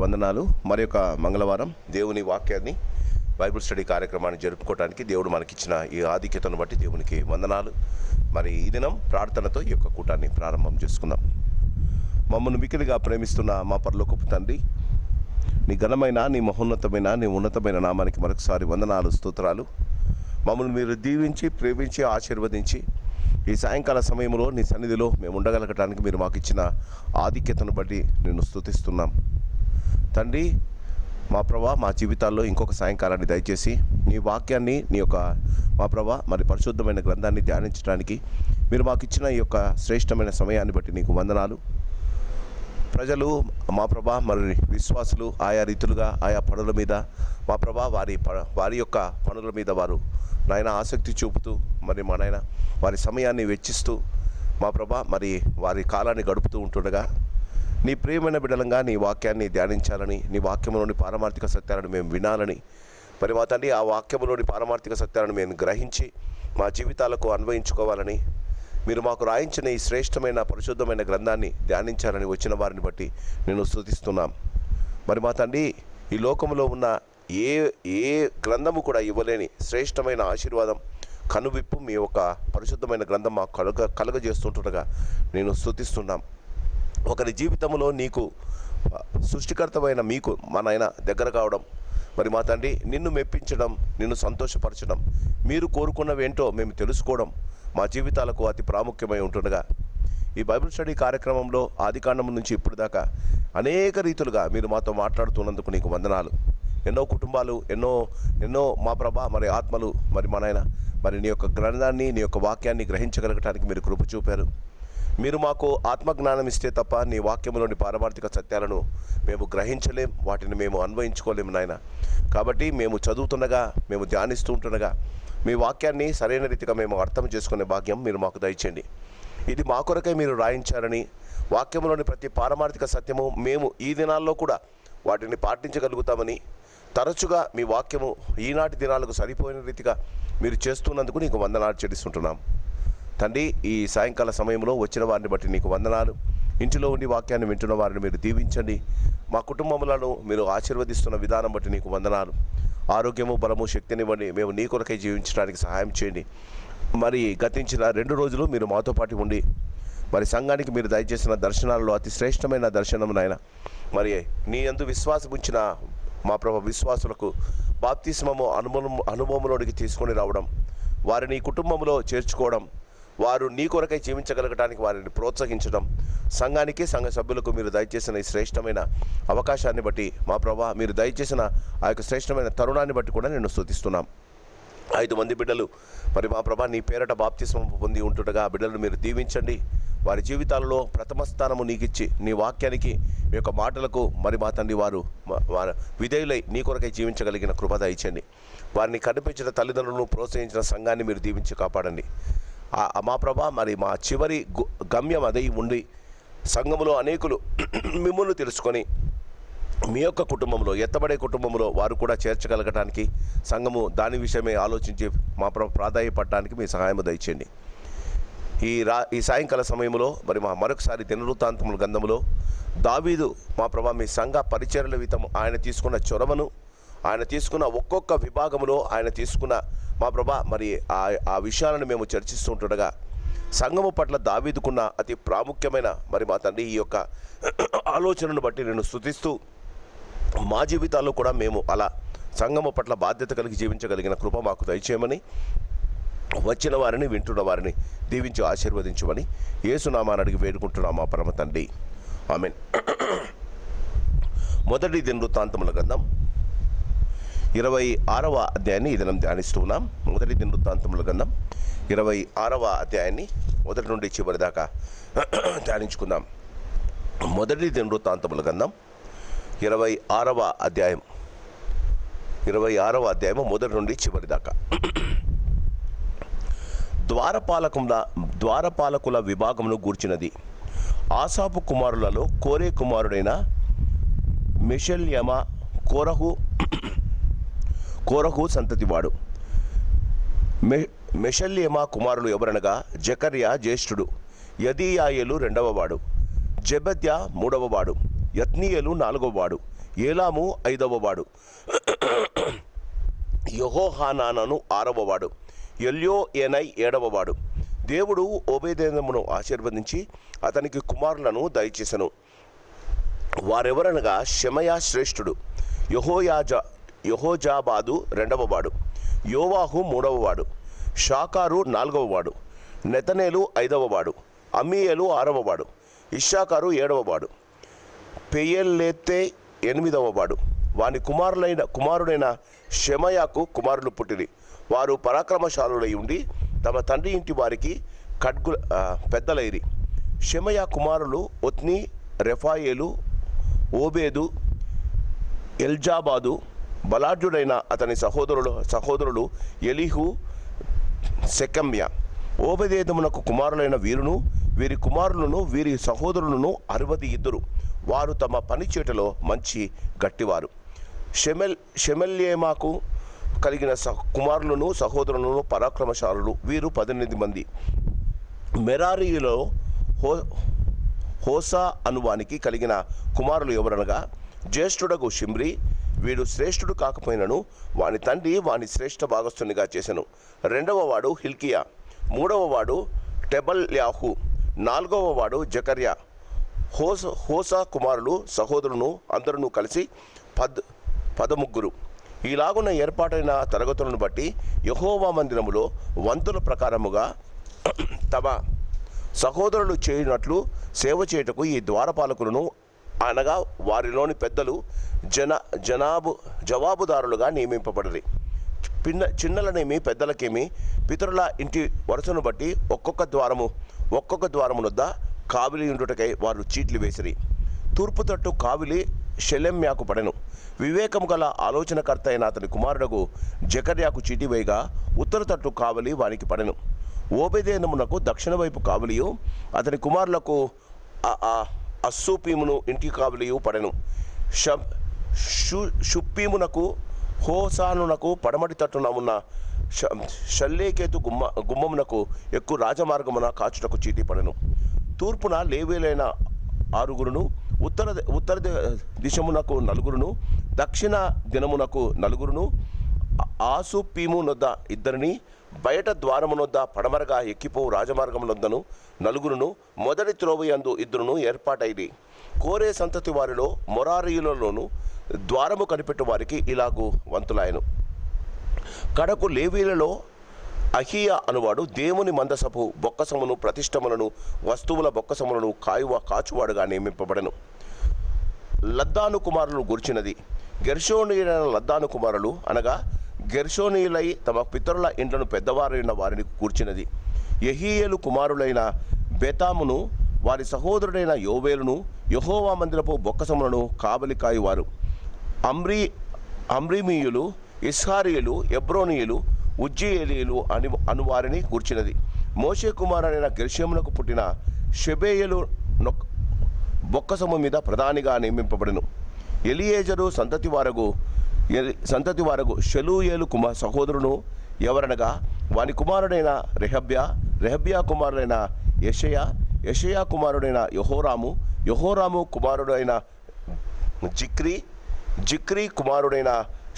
వందనాలు. మరి యొక్క మంగళవారం దేవుని వాక్యాన్ని బైబిల్ స్టడీ కార్యక్రమాన్ని జరుపుకోవడానికి దేవుడు మనకిచ్చిన ఈ ఆధిక్యతను బట్టి దేవునికి వందనాలు. మరి ఈ దినం ప్రార్థనతో ఈ యొక్క కూటాన్ని ప్రారంభం చేసుకుందాం. మమ్మల్ని మిక్కిలిగా ప్రేమిస్తున్న మా పరలోకపు తండ్రి, నీ ఘనమైన, నీ మహోన్నతమైన, నీ ఉన్నతమైన నామానికి మరొకసారి వందనాలు, స్తోత్రాలు. మమ్మల్ని మీరు దీవించి, ప్రేమించి, ఆశీర్వదించి ఈ సాయంకాల సమయంలో నీ సన్నిధిలో మేము ఉండగలగటానికి మీరు మాకు ఇచ్చిన ఆధిక్యతను బట్టి నేను స్తుతిస్తున్నాం తండ్రి. మా ప్రభా, మా జీవితాల్లో ఇంకొక సాయంకాలాన్ని దయచేసి నీ వాక్యాన్ని, నీ యొక్క మా ప్రభా మరి పరిశుద్ధమైన గ్రంథాన్ని ధ్యానించడానికి మీరు మాకు ఇచ్చిన ఈ యొక్క శ్రేష్టమైన సమయాన్ని బట్టి నీకు వందనాలు. ప్రజలు మా ప్రభా మరి విశ్వాసులు ఆయా రీతులుగా ఆయా పనుల మీద మా ప్రభా వారి యొక్క పనుల మీద వారు నాయన ఆసక్తి చూపుతూ మరి మా నాయన వారి సమయాన్ని వెచ్చిస్తూ మా ప్రభా మరి వారి కాలాన్ని గడుపుతూ ఉంటుండగా నీ ప్రియమైన బిడ్డలంగా నీ వాక్యాన్ని ధ్యానించాలని, నీ వాక్యంలోని పారమార్థిక సత్యాలను మేము వినాలని, మరి మా తండ్రి ఆ వాక్యంలోని పారమార్థిక సత్యాలను మేము గ్రహించి మా జీవితాలకు అన్వయించుకోవాలని మీరు మాకు రాయించిన ఈ శ్రేష్టమైన పరిశుద్ధమైన గ్రంథాన్ని ధ్యానించాలని వచ్చిన వారిని బట్టి నేను స్తుతిస్తున్నాం. మరి మా తండ్రి, ఈ లోకంలో ఉన్న ఏ గ్రంథము కూడా ఇవ్వలేని శ్రేష్టమైన ఆశీర్వాదం, కనువిప్పు మీ యొక్క పరిశుద్ధమైన గ్రంథం మాకు కలుగజేస్తుండగా నేను స్తుతిస్తున్నాం. ఒకరి జీవితంలో నీకు సృష్టికర్తమైన మీకు మా నాయన దగ్గర కావడం, మరి మా తండ్రి నిన్ను మెప్పించడం, నిన్ను సంతోషపరచడం, మీరు కోరుకున్నవేంటో మేము తెలుసుకోవడం మా జీవితాలకు అతి ప్రాముఖ్యమై ఉంటుండగా ఈ బైబిల్ స్టడీ కార్యక్రమంలో ఆదికాండం నుంచి ఇప్పుడు దాకా అనేక రీతులుగా మీరు మాతో మాట్లాడుతున్నందుకు నీకు వందనాలు. ఎన్నో కుటుంబాలు, ఎన్నో మా ప్రభా మరి ఆత్మలు మరి మా నాయన మరి నీ యొక్క గ్రంథాన్ని, నీ యొక్క వాక్యాన్ని గ్రహించగలగటానికి మీరు కృప చూపారు. మీరు మాకు ఆత్మజ్ఞానం ఇస్తే తప్ప నీ వాక్యంలోని పారమార్థిక సత్యాలను మేము గ్రహించలేం, వాటిని మేము అన్వయించుకోలేము నాయన. కాబట్టి మేము చదువుతుండగా, మేము ధ్యానిస్తూ ఉంటుండగా మీ వాక్యాన్ని సరైన రీతిగా మేము అర్థం చేసుకునే భాగ్యం మీరు మాకు దయచేయండి. ఇది మా కొరకై మీరు రాయించారని, వాక్యంలోని ప్రతి పారమార్థిక సత్యము మేము ఈ దినాల్లో కూడా వాటిని పాటించగలుగుతామని, తరచుగా మీ వాక్యము ఈనాటి దినాలకు సరిపోయిన రీతిగా మీరు చేస్తున్నందుకు నీకు వందనాలు చెల్లిస్తుంటున్నాం తండ్రి. ఈ సాయంకాల సమయంలో వచ్చిన వారిని బట్టి నీకు వందనాలు. ఇంటిలో ఉండి వాక్యాన్ని వింటున్న వారిని మీరు దీవించండి. మా కుటుంబములను మీరు ఆశీర్వదిస్తున్న విధానం బట్టి నీకు వందనాలు. ఆరోగ్యము, బలము, శక్తినివ్వండి. మేము నీ కొరకై జీవించడానికి సహాయం చేయండి. మరి గతించిన 2 రోజులు మీరు మాతో పాటు ఉండి మరి సంఘానికి మీరు దయచేసిన దర్శనాలలో అతి శ్రేష్టమైన దర్శనం నాయన, మరి నీ యందు విశ్వాసం ఉంచిన మా ప్రభు విశ్వాసులకు బాప్తిస్మము అనుభవంలోనికి తీసుకొని రావడం, వారిని కుటుంబంలో చేర్చుకోవడం, వారు నీ కొరకై జీవించగలగటానికి వారిని ప్రోత్సహించడం, సంఘానికి, సంఘ సభ్యులకు మీరు దయచేసిన ఈ శ్రేష్టమైన అవకాశాన్ని బట్టి మా ప్రభా మీరు దయచేసిన ఆ యొక్క శ్రేష్టమైన తరుణాన్ని బట్టి కూడా నేను స్తుతిస్తున్నాం. 5 మంది బిడ్డలు మరి మా ప్రభా నీ పేరట బాప్తిస్మం పొంది ఉంటుండగా ఆ బిడ్డలను మీరు దీవించండి. వారి జీవితాలలో ప్రథమ స్థానము నీకిచ్చి నీ వాక్యానికి, మీ యొక్క మాటలకు మరి మా తండ్రి వారు విధేయులై నీ కొరకై జీవించగలిగిన కృప దయచండి. వారిని కనిపించిన తల్లిదండ్రులను ప్రోత్సహించిన సంఘాన్ని మీరు దీవించి కాపాడండి. మా ప్రభా మరి మా చివరి గమ్యం అదే ఉండి సంఘములో అనేకులు మిమ్మల్ని తెలుసుకొని మీ యొక్క కుటుంబంలో, ఎత్తబడే కుటుంబంలో వారు కూడా చేర్చగలగటానికి సంఘము దాని విషయమే ఆలోచించి మా ప్రాధాన్యపడటానికి మీ సహాయం దయచేయండి. ఈ సాయంకాల సమయంలో మరి మరొకసారి దినవృత్తాంతముల గ్రంథములో దావీదు మా ప్రభా మీ సంఘ పరిచర్యల విధము ఆయన తీసుకున్న చొరవను, ఆయన తీసుకున్న ఒక్కొక్క విభాగంలో ఆయన తీసుకున్న మా ప్రభా మరి ఆ విషయాలను మేము చర్చిస్తూ ఉంటుండగా సంఘము పట్ల దావీదుకున్న అతి ప్రాముఖ్యమైన మరి మా తండ్రి ఈ యొక్క ఆలోచనను బట్టి నేను స్తుతిస్తూ మా జీవితాల్లో కూడా మేము అలా సంఘము పట్ల బాధ్యత కలిగి జీవించగలిగిన కృప మాకు దయచేయమని, వచ్చిన వారిని వింటున్న వారిని దీవించి ఆశీర్వదించమని యేసునామాన్ని అడిగి వేడుకుంటున్నాం మా పరమ తండ్రి, ఆమేన్. మొదటి దినవృత్తాంతముల గ్రంథం 26వ అధ్యాయాన్ని ఈ దినం ధ్యానిస్తున్నాం. మొదటి దినవృత్తాంతముల గ్రంథం 26వ అధ్యాయాన్ని మొదటి నుండి చివరి దాకా ధ్యానించుకుందాం. మొదటి దినవృత్తాంతముల గ్రంథం 26వ అధ్యాయము మొదటి నుండి చివరి దాకా. ద్వారపాలకుల విభాగమును గూర్చినది. ఆసాపు కుమారులలో కోరే కుమారుడైన మెషల్యమ కోరహు సంతతివాడు. మెషల్యమ కుమారులు ఎవరనగా జకర్యా జ్యేష్ఠుడు, యదీయాయేలు రెండవవాడు, జెబద్యా మూడవవాడు, యత్నీయేలు నాలుగవవాడు, ఏలాము 5వ వాడు, యెహోహానాను 6వ వాడు, ఎల్యోయేనై 7వ వాడు. దేవుడు ఓబేదెదోమును ఆశీర్వదించి అతనికి కుమారులను దయచేసెను. వారెవరనగా షెమయా శ్రేష్ఠుడు, యెహోజాబాదు 2వ వాడు, యోవాహు 3వ వాడు, షాకారు 4వ వాడు, నెతనేలు 5వ వాడు, అమ్మీయేలు 6వ వాడు, ఇశ్శాకారు 7వ వాడు, పెయెల్లెతే 8వ వాడు. వాని కుమారుడైన షెమయాకు కుమారులు పుట్టిరి. వారు పరాక్రమశాలులై ఉండి తమ తండ్రి ఇంటి వారికి పెద్దలైరి. షెమయా కుమారులు ఒత్ని, రెఫాయేలు, ఓబేదు, ఎల్జాబాదు. బలాఢ్యుడైన అతని సహోదరులు ఎలీహు, సెకమ్య. ఓబెదెదోమునకు కుమారులైన వీరును వీరి కుమారులను వీరి సహోదరులను 62. వారు తమ పనిచేటలో మంచి గట్టివారు. షెమెల్యేమాకు కలిగిన కుమారులను సహోదరులను పరాక్రమశాలులు. వీరు 18 మంది. మెరారీలో హోసా అనువానికి కలిగిన కుమారులు ఎవరనగా జ్యేష్ఠుడగు షిమ్రి. వీడు శ్రేష్ఠుడు కాకపోయినను వాని తండ్రి వాని శ్రేష్ఠ భాగస్థునిగా చేసెను. 2వ వాడు హిల్కియా, 3వ వాడు టెబల్యాహు, 4వ వాడు జకర్యా. హోసా కుమారులు సహోదరులను అందరూ కలిసి 13. ఇలాగున్న ఏర్పాటైన తరగతులను బట్టి యెహోవా మందిరములో వంతుల ప్రకారముగా తమ సహోదరులు చేయనట్లు సేవ చేయుటకు ఈ ద్వారపాలకులను అనగా వారిలోని పెద్దలు జవాబుదారులుగా నియమింపబడిరి. చిన్నలనేమి పెద్దలకేమి పితరుల ఇంటి వరుసను బట్టి ఒక్కొక్క ద్వారమునొద్ద కావిలి ఉండుటకై వారు చీట్లు వేసిరి. తూర్పు తట్టు కావిలి షెలెమ్యాకు పడెను. వివేకము గల ఆలోచనకర్త అయిన అతని కుమారుడకు జకర్యాకు చీటి వేయగా ఉత్తర తట్టు కావలి వానికి పడెను. ఓబెదెదోమునకు దక్షిణ వైపు కావలియు అతని కుమారులకు అస్సూపీమును ఇంటి కావలియు పడెను. షుప్పీమునకు హోసానునకు పడమటి తట్టున ఉన్న షల్లేకేతు గుమ్మమునకు ఎక్కువ రాజమార్గమున కాచుటకు చీటి పడెను. తూర్పున లేవీలైన 6, ఉత్తర దిశమునకు 4, దక్షిణ దినమునకు 4, ఆసుపీమునొద్ద 2, బయట ద్వారమునొద్ద పడమరగా ఎక్కిపోవు రాజమార్గమునొద్దను 4, మొదటి త్రోవయందు 2 ఏర్పాటైరి. కోరే సంతతి వారిలో మొరారీయులలోను ద్వారము కనిపెట్టు వారికి ఇలాగు వంతులాయను. కడకు లేవీలలో అహియా అనువాడు దేవుని మందసపు బొక్కసమును ప్రతిష్టములను వస్తువుల బొక్కసములను కాచువాడుగా నియమింపబడెను. లద్దాను కుమారులను గుర్చినది. గెర్షోనీయులైన లద్దాను కుమారులు అనగా గెర్షోనీయులై తమ పితరుల ఇండ్లను పెద్దవారైన వారిని కూర్చినది. యెహీయేలు కుమారులైన బెతామును వారి సహోదరుడైన యోవేలును యెహోవా మందిరపు బొక్కసములను కావలి కాయువారు. అమ్రీమీయులు, ఇస్హారీయులు, ఎబ్రోనీయులు, ఉజ్జీయేలీయులు అను వారిని కూర్చినది. మోషే కుమారుడైన గెర్షోమునకు పుట్టిన షెబేయలు బొక్కసము మీద ప్రధానిగా నియమింపబడెను. ఎలియేజరు సంతతి వారగు షెలూయేలు సహోదరును ఎవరనగా వాని కుమారుడైన రెహబ్యా కుమారుడైన యెషయా కుమారుడైన యెహోరాము కుమారుడైన జిక్రీ కుమారుడైన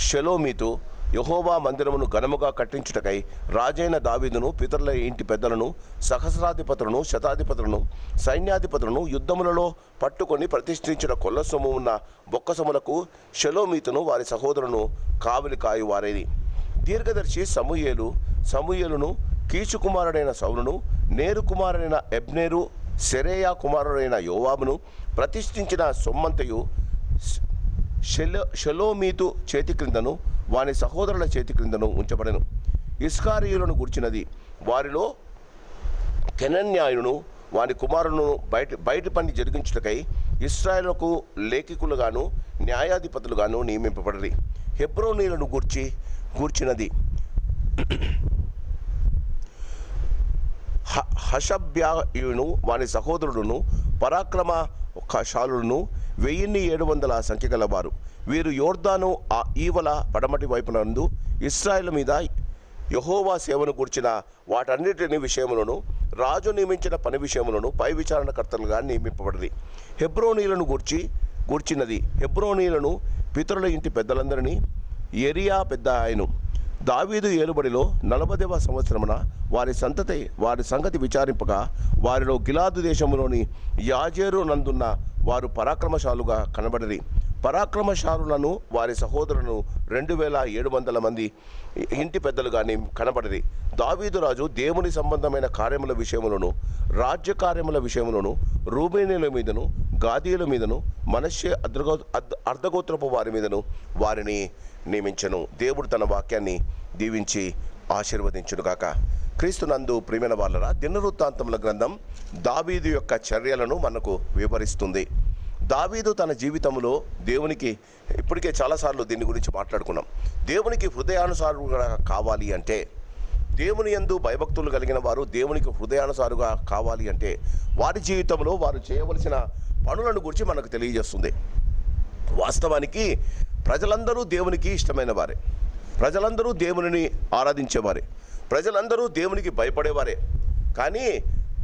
షెలోమీతు. యెహోవా మందిరమును ఘనముగా కట్టించుటకై రాజైన దావీదును పితరుల ఇంటి పెద్దలను సహస్రాధిపతులను శతాధిపతులను సైన్యాధిపతులను యుద్ధములలో పట్టుకొని ప్రతిష్ఠించిన కొల్ల సొమ్ము ఉన్న బొక్కసములకు షెలోమీతును వారి సహోదరును కావలి కాయువారేది. దీర్ఘదర్శి సమూయేలును కీషు కుమారుడైన సౌలును నేరు కుమారుడైన ఎబ్నేరు సెరేయా కుమారుడైన యోవాబును ప్రతిష్ఠించిన సొమ్మంతయు షెలోమీతు చేతి క్రిందను వాని సహోదరుల చేతి క్రిందను ఉంచబడెను. ఇస్కారీయులను గుర్చినది. వారిలో కెనన్యాయును వాని కుమారులను బయటి పని జరిగించుటకై ఇశ్రాయేలుకు లేఖికులుగాను న్యాయాధిపతులుగాను నియమింపబడి. హెబ్రోనీయులను గూర్చినది. హషబ్యాయును వాని సహోదరులను పరాక్రమశాలులను 1700 సంఖ్య గలవారు. వీరు యోర్దాను ఈవల పడమటి వైపునందు ఇశ్రాయేలు మీద యెహోవా సేవను గూర్చిన వాటన్నిటిని విషయములను రాజు నియమించిన పని విషయములను పై విచారణకర్తలుగా నియమింపబడింది. హెబ్రోనీయులను గూర్చి గూర్చినది. హెబ్రోనీయులను పితరుల ఇంటి పెద్దలందరినీ యెరియా పెద్ద ఆయను దావీదు ఏలుబడిలో 40వ సంవత్సరమున వారి సంగతి విచారింపగా వారిలో గిలాదు దేశములోని యాజేరు నందున్న వారు పరాక్రమశాలుగా కనబడిరి. పరాక్రమశాలులను వారి సహోదరులను 2700 మంది ఇంటి పెద్దలుగాని కనబడిరి. దావీదు రాజు దేవుని సంబంధమైన కార్యముల విషయములను రాజ్య కార్యముల విషయములను రూబేనీయుల మీదను గాదీయుల మీదను మనష్షే అర్ధగోత్రపు వారి మీదను వారిని నియమించెను. దేవుడు తన వాక్యాన్ని దీవించి ఆశీర్వదించునుగాక. క్రీస్తునందు ప్రియమైన వాళ్ళరా, దినవృత్తాంతముల గ్రంథం దావీదు యొక్క చర్యలను మనకు వివరిస్తుంది. దావీదు తన జీవితంలో దేవునికి, ఇప్పటికే చాలాసార్లు దీని గురించి మాట్లాడుకున్నాం, దేవునికి హృదయానుసారుగా కావాలి అంటే, దేవుని యందు భయభక్తులు కలిగిన వారు దేవునికి హృదయానుసారుగా కావాలి అంటే వారి జీవితంలో వారు చేయవలసిన పనులను గురించి మనకు తెలియజేస్తుంది. వాస్తవానికి ప్రజలందరూ దేవునికి ఇష్టమైన వారే, ప్రజలందరూ దేవునిని ఆరాధించేవారే, ప్రజలందరూ దేవునికి భయపడేవారే. కానీ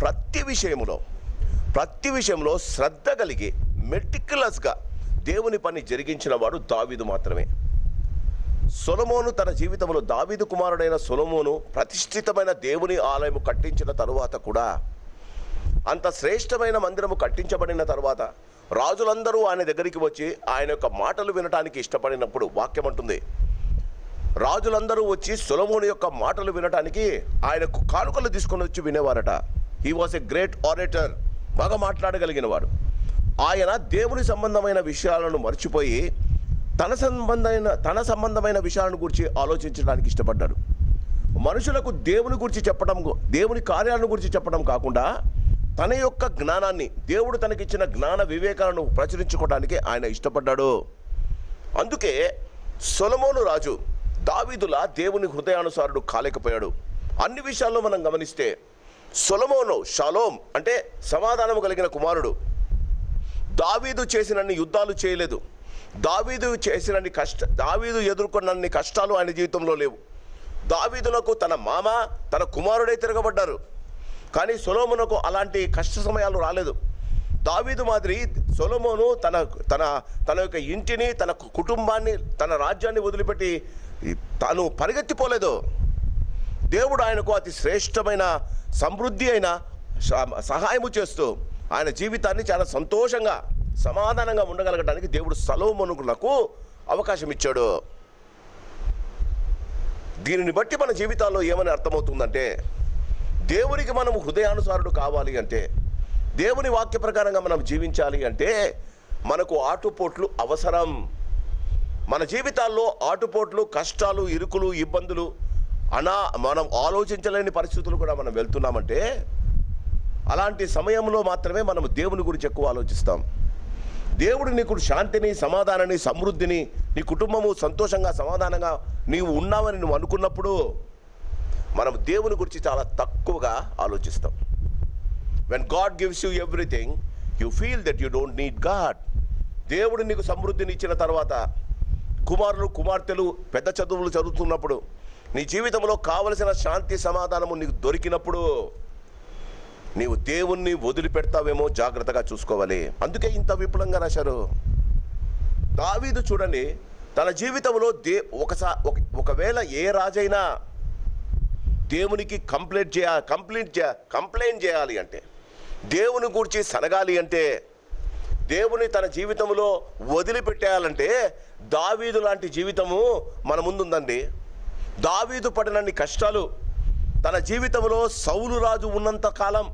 ప్రతి విషయంలో శ్రద్ధ కలిగి మెటిక్యులస్గా దేవుని పని జరిగించిన వాడు దావీదు మాత్రమే. సొలొమోను తన జీవితంలో, దావీదు కుమారుడైన సొలొమోను ప్రతిష్ఠితమైన దేవుని ఆలయము కట్టించిన తరువాత కూడా, అంత శ్రేష్టమైన మందిరము కట్టించబడిన తర్వాత రాజులందరూ ఆయన దగ్గరికి వచ్చి ఆయన యొక్క మాటలు వినటానికి ఇష్టపడినప్పుడు వాక్యం అంటుంది, రాజులందరూ వచ్చి సొలొమోను యొక్క మాటలు వినటానికి ఆయనకు కానుకలు తీసుకొని వచ్చి వినేవారట. He was a great orator, బాగా మాట్లాడగలిగిన వాడు. ఆయన దేవుని సంబంధమైన విషయాలను మర్చిపోయి తన సంబంధమైన విషయాలను గురించి ఆలోచించడానికి ఇష్టపడ్డాడు. మనుషులకు దేవుని గురించి చెప్పడం, దేవుని కార్యాలను గురించి చెప్పడం కాకుండా తన యొక్క జ్ఞానాన్ని, దేవుడు తనకిచ్చిన జ్ఞాన వివేకాలను ప్రచురించుకోవడానికి ఆయన ఇష్టపడ్డాడు. అందుకే సొలొమోను రాజు దావీదులా దేవుని హృదయానుసారుడు కాలేకపోయాడు. అన్ని విషయాల్లో మనం గమనిస్తే సొలొమోను షాలోం అంటే సమాధానం కలిగిన కుమారుడు. దావీదు చేసినన్ని యుద్ధాలు చేయలేదు, దావీదు ఎదుర్కొన్నన్ని కష్టాలు ఆయన జీవితంలో లేవు. దావీదునకు తన మామ, తన కుమారుడే తిరగబడ్డారు, కానీ సొలొమోనుకు అలాంటి కష్ట సమయాలు రాలేదు. దావీదు మాదిరి సొలొమోను తన యొక్క ఇంటిని, తన కుటుంబాన్ని, తన రాజ్యాన్ని వదిలిపెట్టి తాను పరిగెత్తిపోలేదు. దేవుడు ఆయనకు అతి శ్రేష్టమైన సమృద్ధి అయిన సహాయము చేస్తూ ఆయన జీవితాన్ని చాలా సంతోషంగా సమాధానంగా ఉండగలగడానికి దేవుడు సొలొమోనుకు అవకాశం ఇచ్చాడు. దీనిని బట్టి మన జీవితాల్లో ఏమని అర్థమవుతుందంటే, దేవునికి మనం హృదయానుసారుడు కావాలి అంటే, దేవుని వాక్య ప్రకారంగా మనం జీవించాలి అంటే మనకు ఆటుపోట్లు అవసరం. మన జీవితాల్లో ఆటుపోట్లు, కష్టాలు, ఇరుకులు, ఇబ్బందులు, మనం ఆలోచించలేని పరిస్థితులు కూడా మనం వెళ్తున్నామంటే అలాంటి సమయంలో మాత్రమే మనం దేవుని గురించి ఎక్కువ ఆలోచిస్తాం. దేవుడు నీకు శాంతిని, సమాధానాన్ని, సమృద్ధిని, నీ కుటుంబము సంతోషంగా సమాధానంగా నీవు ఉన్నావని నువ్వు అనుకున్నప్పుడు మనం దేవుని గురించి చాలా తక్కువగా ఆలోచిస్తాం. When God gives you everything you feel that you don't need God. దేవుడు నీకు సమృద్ధిని ఇచ్చిన తర్వాత, కుమారులు కుమార్తెలు పెద్ద చదువులు చదువుతున్నప్పుడు, నీ జీవితంలో కావలసిన శాంతి సమాధానము నీకు దొరికినప్పుడు నీవు దేవుణ్ణి వదిలిపెడతావేమో జాగ్రత్తగా చూసుకోవాలి. అందుకే ఇంత విపులంగా రాశారు. దావీదు చూడండి, తన జీవితంలో ఒకవేళ ఏ రాజైనా దేవునికి కంప్లైంట్ చేయాలి అంటే, దేవుని గురించి సనగాలి అంటే, దేవుని తన జీవితంలో వదిలిపెట్టేయాలంటే దావీదు లాంటి జీవితము మన ముందుందండి. దావీదు పడినన్ని కష్టాలు తన జీవితంలో సౌలు రాజు ఉన్నంత కాలం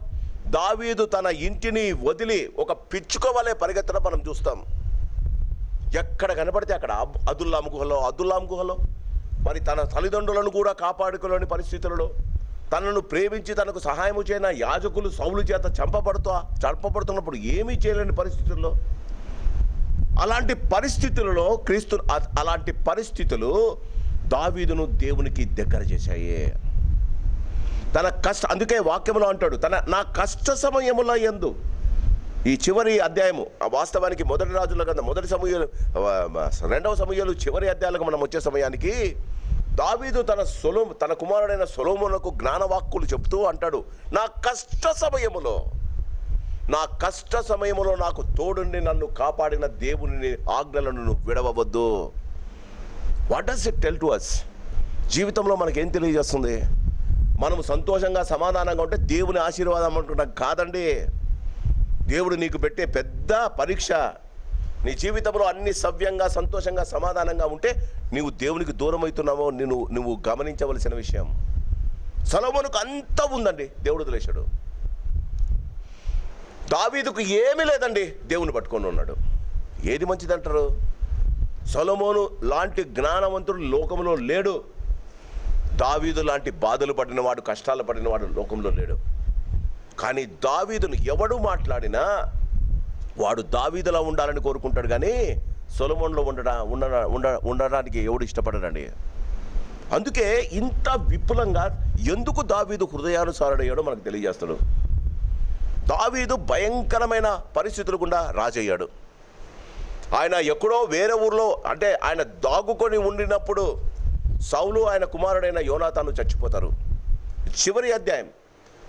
దావీదు తన ఇంటిని వదిలి ఒక పిచ్చుక వలె పరిగెత్తడం మనం చూస్తాం. ఎక్కడ కనబడితే అక్కడ అదుల్లాం గుహలో మరి తన తల్లిదండ్రులను కూడా కాపాడుకోలేని పరిస్థితులలో, తనను ప్రేమించి తనకు సహాయం చేయన యాజకులు సౌలు చేత చంపబడుతున్నప్పుడు ఏమీ చేయలేని పరిస్థితుల్లో, అలాంటి పరిస్థితులు దావీదును దేవునికి దగ్గర చేశాయి. అందుకే వాక్యములో అంటాడు, నా కష్ట సమయముల యందు, ఈ చివరి అధ్యాయము వాస్తవానికి మొదటి రాజుల గ్రంథం 2వ సమూయేలు చివరి అధ్యాయాలకు మనం వచ్చే సమయానికి దావీదు తన కుమారుడైన సొలొమోనుకు జ్ఞానవాక్కులు చెప్తూ అంటాడు, నా కష్ట సమయములో నా కష్ట సమయంలో నాకు తోడుండి నన్ను కాపాడిన దేవుని ఆజ్ఞలను నువ్వు విడవవద్దు. What does it tell to us? జీవితంలో మనకేం తెలియజేస్తుంది? మనం సంతోషంగా సమాధానంగా ఉంటే దేవుని ఆశీర్వాదం అనుకుంటాం. కాదండి, దేవుడు నీకు పెట్టే పెద్ద పరీక్ష. నీ జీవితంలో అన్ని సవ్యంగా సంతోషంగా సమాధానంగా ఉంటే నీవు దేవునికి దూరం అవుతున్నావో నువ్వు గమనించవలసిన విషయం. సొలొమోనుకు అంతా ఉందండి, దేవుడు వదిలేశాడు. దావీదుకు ఏమీ లేదండి, దేవుని పట్టుకొని ఉన్నాడు. ఏది మంచిదంటారు? సొలొమోను లాంటి జ్ఞానవంతుడు లోకంలో లేడు. దావీదు లాంటి బాధలు పడినవాడు, కష్టాలు పడినవాడు లోకంలో లేడు. కానీ దావీదును ఎవడు మాట్లాడినా వాడు దావీదులా ఉండాలని కోరుకుంటాడు, కానీ సొలొమోనులో ఉండడానికి ఎవడు ఇష్టపడడండి. అందుకే ఇంత విపులంగా ఎందుకు దావీదు హృదయానుసారుడయ్యాడో మనకు తెలియజేస్తాడు. దావీదు భయంకరమైన పరిస్థితులు గుండా రాజయ్యాడు. ఆయన ఎక్కడో వేరే ఊర్లో, అంటే ఆయన దాగుకొని ఉండినప్పుడు సౌలు ఆయన కుమారుడైన యోనాతాను చచ్చిపోతారు. చివరి అధ్యాయం,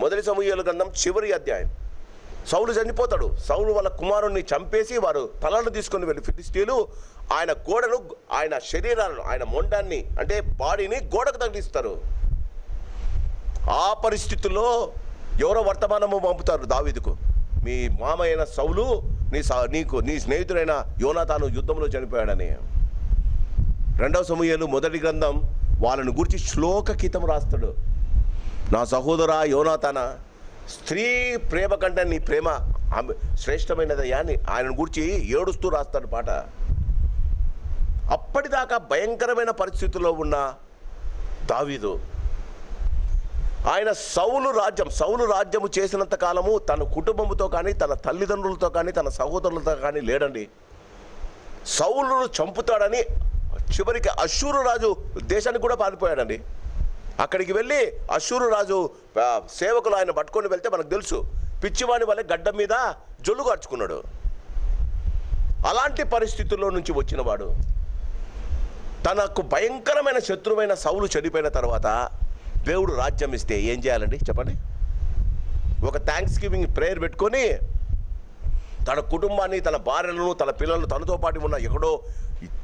మొదటి సమూయేలు గ్రంథం చివరి అధ్యాయం. సౌలు చనిపోతాడు. సౌలు వాళ్ళ కుమారుణ్ణి చంపేసి వారు తలను తీసుకొని వెళ్ళి ఫిలిష్తీయులు ఆయన గోడను, ఆయన శరీరాలను, ఆయన మొండాన్ని అంటే బాడీని గోడకు తగిలిస్తారు. ఆ పరిస్థితుల్లో ఎవరో వర్తమానము పంపుతారు దావీదుకు, మీ మామ అయిన సౌలు నీ స్నేహితుడైన యోనాతాను యుద్ధంలో చనిపోయాడని. 2వ సమూయేలు మొదటి గ్రంథం వాళ్ళని గురించి శ్లోక గీతం రాస్తాడు. నా సహోదరా యోనాతాన, స్త్రీ ప్రేమ కంటే నీ ప్రేమ శ్రేష్టమైనదయ్యా అని ఆయనను గురించి ఏడుస్తూ రాస్తాడు పాట. అప్పటిదాకా భయంకరమైన పరిస్థితుల్లో ఉన్న దావీదు, ఆయన సౌలు రాజ్యము చేసినంత కాలము తన కుటుంబంతో కానీ, తన తల్లిదండ్రులతో కానీ, తన సహోదరులతో కానీ లేడండి. సౌలును చంపుతాడని చివరికి అష్షూరు రాజు దేశానికి కూడా పారిపోయాడండి. అక్కడికి వెళ్ళి అష్షూరు రాజు సేవకులు ఆయన పట్టుకొని వెళ్తే మనకు తెలుసు, పిచ్చివాని వల్ల గడ్డ మీద జొల్లు కార్చుకున్నాడు. అలాంటి పరిస్థితుల్లో నుంచి వచ్చినవాడు తనకు భయంకరమైన శత్రువైన సౌలు చనిపోయిన తర్వాత దేవుడు రాజ్యం ఇస్తే ఏం చేయాలండి చెప్పండి? ఒక థ్యాంక్స్ గివింగ్ ప్రేయర్ పెట్టుకొని తన కుటుంబాన్ని, తన భార్యలను, తన పిల్లలను, తనతో పాటు ఉన్న ఎక్కడో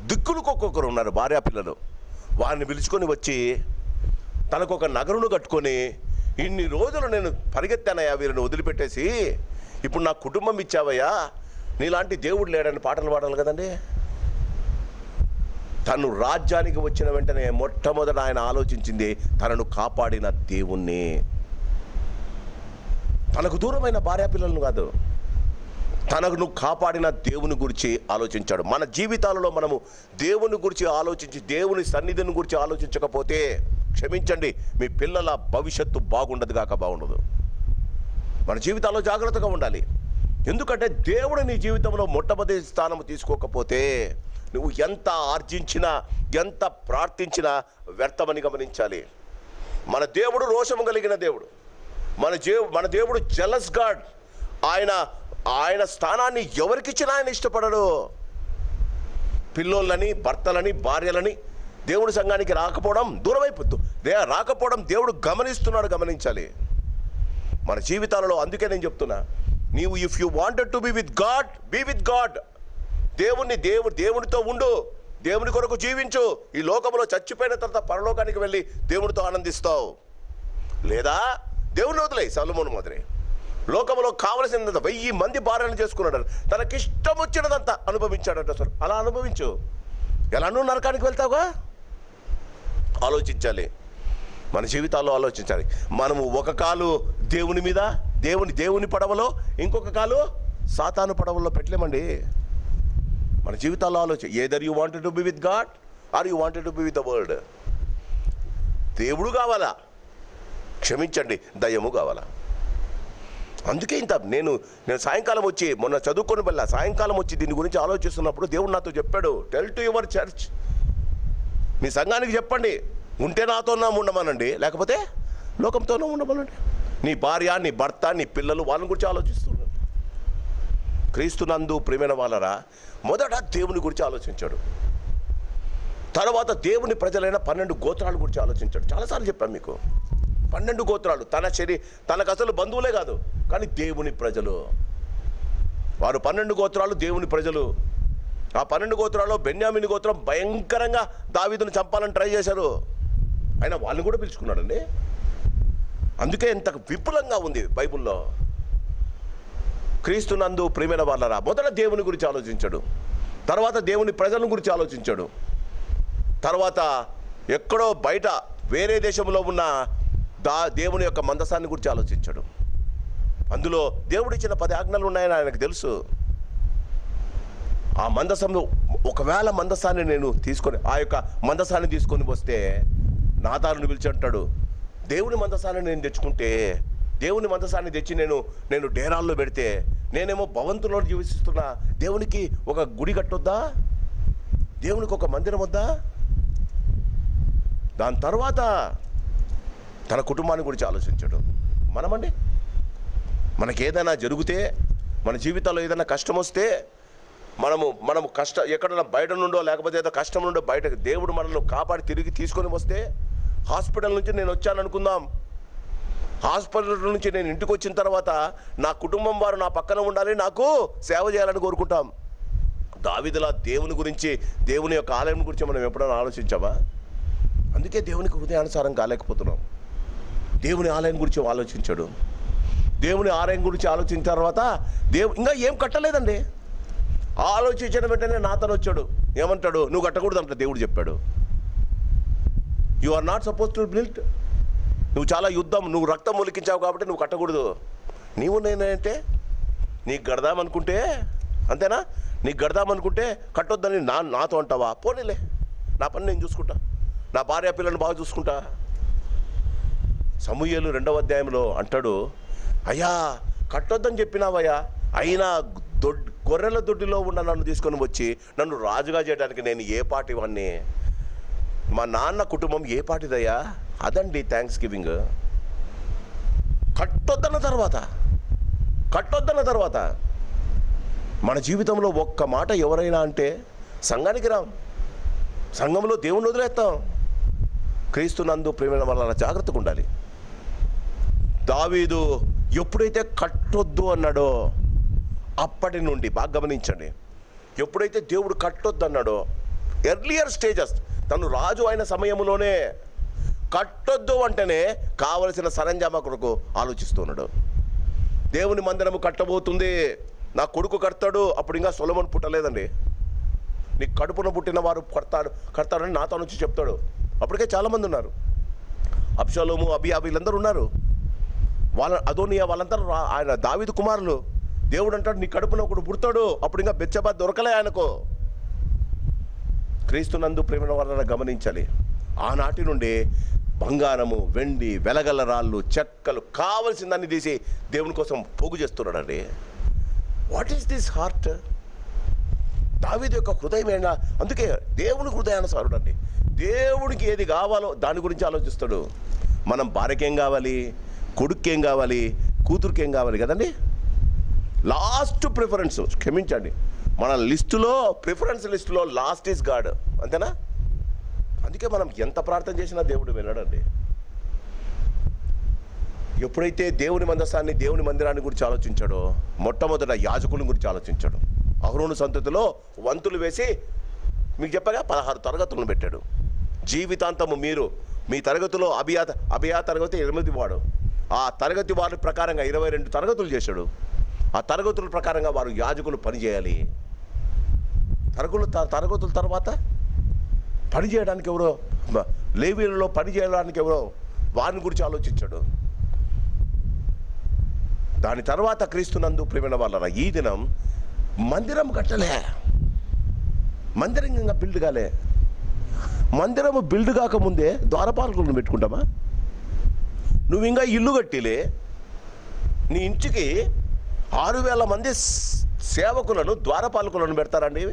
దిక్కులకు ఒక్కొక్కరు ఉన్నారు భార్య పిల్లలు, వారిని పిలుచుకొని వచ్చి తనకు ఒక నగరును కట్టుకొని, ఇన్ని రోజులు నేను పరిగెత్తానయ్యా వీరిని వదిలిపెట్టేసి, ఇప్పుడు నా కుటుంబం ఇచ్చావయ్యా, నీలాంటి దేవుడు లేడని పాటలు పాడాలి కదండి. తను రాజ్యానికి వచ్చిన వెంటనే మొట్టమొదట ఆయన ఆలోచించింది తనను కాపాడిన దేవుణ్ణి, తనకు దూరమైన భార్యాపిల్లలను కాదు, తనను కాపాడిన దేవుని గురించి ఆలోచించాడు. మన జీవితాలలో మనము దేవుని గురించి ఆలోచించి, దేవుని సన్నిధిని గురించి ఆలోచించకపోతే క్షమించండి, మీ పిల్లల భవిష్యత్తు బాగుండదు కాక బాగుండదు. మన జీవితాల్లో జాగ్రత్తగా ఉండాలి. ఎందుకంటే దేవుడు నీ జీవితంలో మొట్టమొదటి స్థానం తీసుకోకపోతే నువ్వు ఎంత ఆర్జించినా, ఎంత ప్రార్థించినా వ్యర్థమని గమనించాలి. మన దేవుడు రోషము కలిగిన దేవుడు, మన దేవుడు జెలస్ గాడ్. ఆయన స్థానాన్ని ఎవరికిచ్చినా ఆయన ఇష్టపడడు. పిల్లోళ్ళని, భర్తలని, భార్యలని దేవుడి సంఘానికి రాకపోవడం దూరమైపోద్దు, రాకపోవడం దేవుడు గమనిస్తున్నాడు, గమనించాలి మన జీవితాలలో. అందుకే నేను చెప్తున్నా, నీవు if you wanted to be with God, be with God. దేవునితో ఉండు, దేవుని కొరకు జీవించు. ఈ లోకంలో చచ్చిపోయిన తర్వాత పరలోకానికి వెళ్ళి దేవునితో ఆనందిస్తావు. లేదా దేవుని వదిలేయి. సొలొమోను మొదలై లోకంలో కావలసినంత 1000 మంది భార్యను చేసుకున్నాడు, తనకిష్టం వచ్చినదంతా అనుభవించాడట. అసలు అలా అనుభవించు, ఎలానూ నరకానికి వెళ్తావుగా. ఆలోచించాలి, మన జీవితాల్లో ఆలోచించాలి. మనము ఒక కాలు దేవుని మీద, దేవుని పడవలో, ఇంకొక కాలు సాతాను పడవలో పెట్టలేమండి. మన జీవితాల్లో ఆలోచన, either you wanted to be with God or you wanted to be with the world. దేవుడు కావాలా, క్షమించండి, దయ్యము కావాలా. అందుకే నేను సాయంకాలం వచ్చి, మొన్న చదువుకొని వెళ్ళా, సాయంకాలం వచ్చి దీని గురించి ఆలోచిస్తున్నప్పుడు దేవుడు నాతో చెప్పాడు, టెల్ టు యువర్ చర్చ్, మీ సంఘానికి చెప్పండి, ఉంటే నాతోనే ఉండమనండి, లేకపోతే లోకంతోనే ఉండమనండి. నీ భార్య, నీ భర్త, నీ పిల్లలు, వాళ్ళని గురించి ఆలోచిస్తున్నాడు. క్రీస్తునందు ప్రియమైన వాళ్ళరా, మొదట దేవుని గురించి ఆలోచించాడు, తర్వాత దేవుని ప్రజలైన 12 గోత్రాల గురించి ఆలోచించాడు. చాలాసార్లు చెప్పాను మీకు, 12 గోత్రాలు తనకు అసలు బంధువులే కాదు, కానీ దేవుని ప్రజలు. వారు 12 గోత్రాలు దేవుని ప్రజలు. ఆ 12 గోత్రాల్లో బెన్యామీను గోత్రం భయంకరంగా దావీదును చంపాలని ట్రై చేశారు. అయినా వాళ్ళని కూడా పిలుచుకున్నాడండి. అందుకే ఇంత విపులంగా ఉంది బైబిల్లో. క్రీస్తునందు ప్రియమైన వాళ్ళరా, మొదట దేవుని గురించి ఆలోచించాడు, తర్వాత దేవుని ప్రజల గురించి ఆలోచించాడు, తర్వాత ఎక్కడో బయట వేరే దేశంలో ఉన్న దేవుని యొక్క మందసాన్ని గురించి ఆలోచించాడు. అందులో దేవుడిచ్చిన 10 ఆజ్ఞలు ఉన్నాయని ఆయనకు తెలుసు. ఆ మందసంలో ఒకవేళ మందసాన్ని నేను తీసుకొని, ఆ యొక్క మందసాన్ని తీసుకొని వస్తే నాతానుని పిలిచి అంటాడు, దేవుని మందసాన్ని నేను తెచ్చుకుంటే, దేవుని మందసాన్ని తెచ్చి నేను డేరాల్లో పెడితే, నేనేమో భవంతుల్లో జీవిస్తున్నా, దేవునికి ఒక గుడి కట్టొద్దా? దేవునికి ఒక మందిరం వద్దా? దాని తర్వాత తన కుటుంబాన్ని గురించి ఆలోచించాడు. మనమండి, మనకి ఏదైనా జరిగితే, మన జీవితాల్లో ఏదైనా కష్టం వస్తే, మనము ఎక్కడైనా బయట నుండో లేకపోతే ఏదో కష్టం నుండో బయటకు దేవుడు మనల్ని కాపాడి తిరిగి తీసుకొని వస్తే, హాస్పిటల్ నుంచి నేను వచ్చాను అనుకుందాం, హాస్పిటల్ నుంచి నేను ఇంటికి వచ్చిన తర్వాత నా కుటుంబం వారు నా పక్కన ఉండాలి, నాకు సేవ చేయాలని కోరుకుంటాం. దావీదులా దేవుని గురించి, దేవుని యొక్క ఆలయం గురించి మనం ఎప్పుడైనా ఆలోచించామా? అందుకే దేవునికి హృదయానుసారం కాలేకపోతున్నాం. దేవుని ఆలయం గురించి ఆలోచించాడు. దేవుని ఆలయం గురించి ఆలోచించిన తర్వాత ఇంకా ఏం కట్టలేదండి. ఆలోచించిన వెంటనే నాతను వచ్చాడు. ఏమంటాడు? నువ్వు కట్టకూడదు అంట. దేవుడు చెప్పాడు, you are not suppose to build. నువ్వు చాలా నువ్వు రక్తం మొలికించావు కాబట్టి నువ్వు కట్టకూడదు. నీవు నేనంటే నీకు గడదామనుకుంటే, అంతేనా? నీకు గడదామనుకుంటే కట్టొద్దని నాతో అంటావా? పోనీలే, నా పని నేను చూసుకుంటా, నా భార్య పిల్లలను బాగా చూసుకుంటా. సమూయేలు 2వ అధ్యాయంలో అంటాడు, అయ్యా కట్టొద్దని చెప్పినావయ్యా, అయినా గొర్రెల దొడ్డిలో ఉన్న నన్ను తీసుకొని వచ్చి నన్ను రాజుగా చేయడానికి నేను ఏ పాటి వాడిని? మా నాన్న కుటుంబం ఏ పాటిదయ్యా? అదండి థ్యాంక్స్ గివింగ్. కట్టొద్దన్న తర్వాత మన జీవితంలో ఒక్క మాట ఎవరైనా అంటే సంఘానికి రాం, సంఘంలో దేవుని వదిలేస్తాం. క్రీస్తునందు ప్రేమ వల్ల జాగ్రత్తగా ఉండాలి. దావీదు ఎప్పుడైతే కట్టొద్దు అన్నాడో అప్పటి నుండి బాగా గమనించండి, ఎప్పుడైతే దేవుడు కట్టొద్దు అన్నాడో ఎర్లియర్ స్టేజెస్, తను రాజు అయిన సమయంలోనే కట్టొద్దు అంటేనే కావలసిన సరంజామా కొరకు ఆలోచిస్తున్నాడు. దేవుని మందిరము కట్టబోతుంది, నా కొడుకు కడతాడు. అప్పుడు ఇంకా సొలొమోను పుట్టలేదండి. నీ కడుపున పుట్టిన వారు కడతాడని నాతో నుంచి చెప్తాడు. అప్పటికే చాలామంది ఉన్నారు. అబ్షాలోము, అబియా వీళ్ళందరూ ఉన్నారు. అదోనియా వాళ్ళందరూ ఆయన దావీదు కుమారులు. దేవుడు అంటాడు, నీ కడుపున ఒకడు పుడతాడు. అప్పుడు ఇంకా బెత్షెబా దొరకలే ఆయనకు. క్రీస్తునందు ప్రేమ వలన గమనించాలి. ఆనాటి నుండి బంగారము, వెండి, వెలగల రాళ్ళు, చెక్కలు కావలసిందాన్ని తీసి దేవుని కోసం పోగు చేస్తున్నాడండి. What is this heart? దావీదు యొక్క హృదయం ఏంటా? అందుకే దేవుని హృదయానుసారుడు అండి. దేవుడికి ఏది కావాలో దాని గురించి ఆలోచిస్తాడు. మనం భార్యకేం కావాలి, కొడుకేం కావాలి, కూతురుకేం కావాలి కదండి. లాస్ట్ ప్రిఫరెన్స్, క్షమించండి, మన లిస్టులో ప్రిఫరెన్స్ లిస్టులో లాస్ట్ ఈజ్ గాడ్, అంతేనా? అందుకే మనం ఎంత ప్రార్థన చేసినా దేవుడు వినడండి. ఎప్పుడైతే దేవుని మందసాన్ని, దేవుని మందిరాన్ని గురించి ఆలోచించాడో మొట్టమొదట యాజకుల గురించి ఆలోచించాడు. అహరోను సంతతిలో వంతులు వేసి, మీకు చెప్పగా 16 తరగతులను పెట్టాడు. జీవితాంతము మీరు మీ తరగతిలో అభియా తరగతి 8 వాడు, ఆ తరగతి వారి ప్రకారంగా 22 తరగతులు చేశాడు. ఆ తరగతుల ప్రకారంగా వారు యాజకులు పనిచేయాలి. తరగతుల తర్వాత పని చేయడానికి ఎవరో, లేవీలలో పని చేయడానికి ఎవరో, వారిని గురించి ఆలోచించాడు. దాని తర్వాత క్రీస్తునందు ప్రేమైన వాళ్ళ ఈ దినం మందిరం కట్టలే, మందిరం ఇంకా బిల్డ్ కాలే. మందిరము బిల్డ్ కాకముందే ద్వారపాలకులను పెట్టుకుంటామా? నువ్వు ఇంకా ఇల్లు కట్టిలే, నీ ఇంటికి 6,000 మంది సేవకులను, ద్వారపాలకులను పెడతారండి.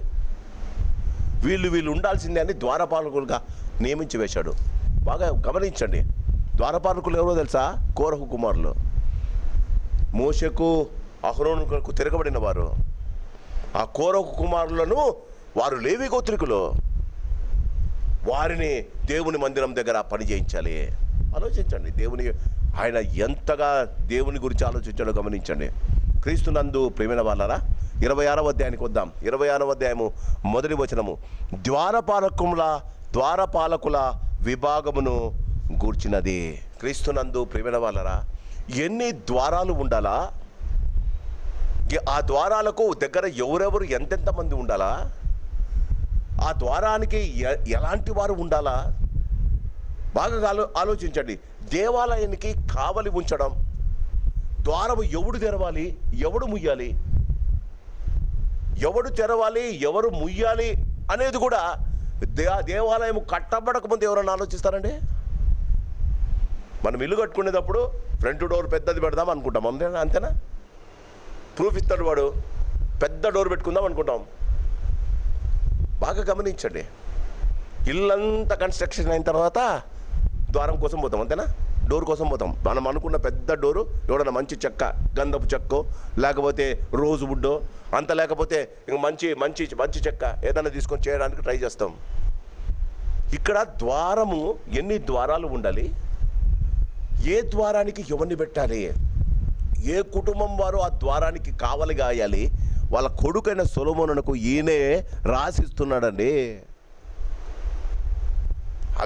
వీళ్ళు ఉండాల్సిందే అని ద్వారపాలకులుగా నియమించి వేశాడు. బాగా గమనించండి. ద్వారపాలకులు ఎవరో తెలుసా? కోరహు కుమారులు. మోషేకు అహరోనుకు తిరగబడిన వారు. ఆ కోరహు కుమారులను వారు లేవి గోత్రికులు. వారిని దేవుని మందిరం దగ్గర పని చేయించాలి. ఆలోచించండి, ఆయన ఎంతగా దేవుని గురించి ఆలోచించాడో గమనించండి. క్రీస్తునందు ప్రియమైన వాళ్ళరా 26వ అధ్యాయానికి వద్దాం. 26వ అధ్యాయము మొదటి వచనము, ద్వారపాలకుల విభాగమును గూర్చినది. క్రీస్తునందు ప్రియమైన వాళ్ళరా, ఎన్ని ద్వారాలు ఉండాలా, ఆ ద్వారాలకు దగ్గర ఎవరెవరు ఎంతెంతమంది ఉండాలా, ఆ ద్వారానికి ఎలాంటి వారు ఉండాలా, బాగా ఆలోచించండి. దేవాలయానికి కావలి ఉంచడం, ద్వారము ఎవడు తెరవాలి, ఎవడు ముయ్యాలి, ఎవడు తెరవాలి, ఎవరు ముయ్యాలి అనేది కూడా దేవాలయం కట్టబడకముందు ఎవరన్నా ఆలోచిస్తారండి? మనం ఇల్లు కట్టుకునేటప్పుడు ఫ్రంట్ డోర్ పెద్దది పెడదాం అనుకుంటాం, అంతేనా? ప్రూఫ్ ఇస్తాడు వాడు, పెద్ద డోర్ పెట్టుకుందాం అనుకుంటాం. బాగా గమనించండి, ఇల్లంతా కన్స్ట్రక్షన్ అయిన తర్వాత ద్వారం కోసం పోతాం, అంతేనా? డోర్ కోసం పోతాం. మనం అనుకున్న పెద్ద డోరు ఎవడన్నా మంచి చెక్క, గంధపు చెక్కో లేకపోతే రోజు వుడ్డో, అంత లేకపోతే ఇంక మంచి మంచి మంచి చెక్క ఏదైనా తీసుకొని చేయడానికి ట్రై చేస్తాం. ఇక్కడ ద్వారము ఎన్ని ద్వారాలు ఉండాలి, ఏ ద్వారానికి ఎవరిని పెట్టాలి, ఏ కుటుంబం వారు ఆ ద్వారానికి కావలి గాయాలి, వాళ్ళ కొడుకైన సొలొమోనునకు ఈయనే రాసిస్తున్నాడండి.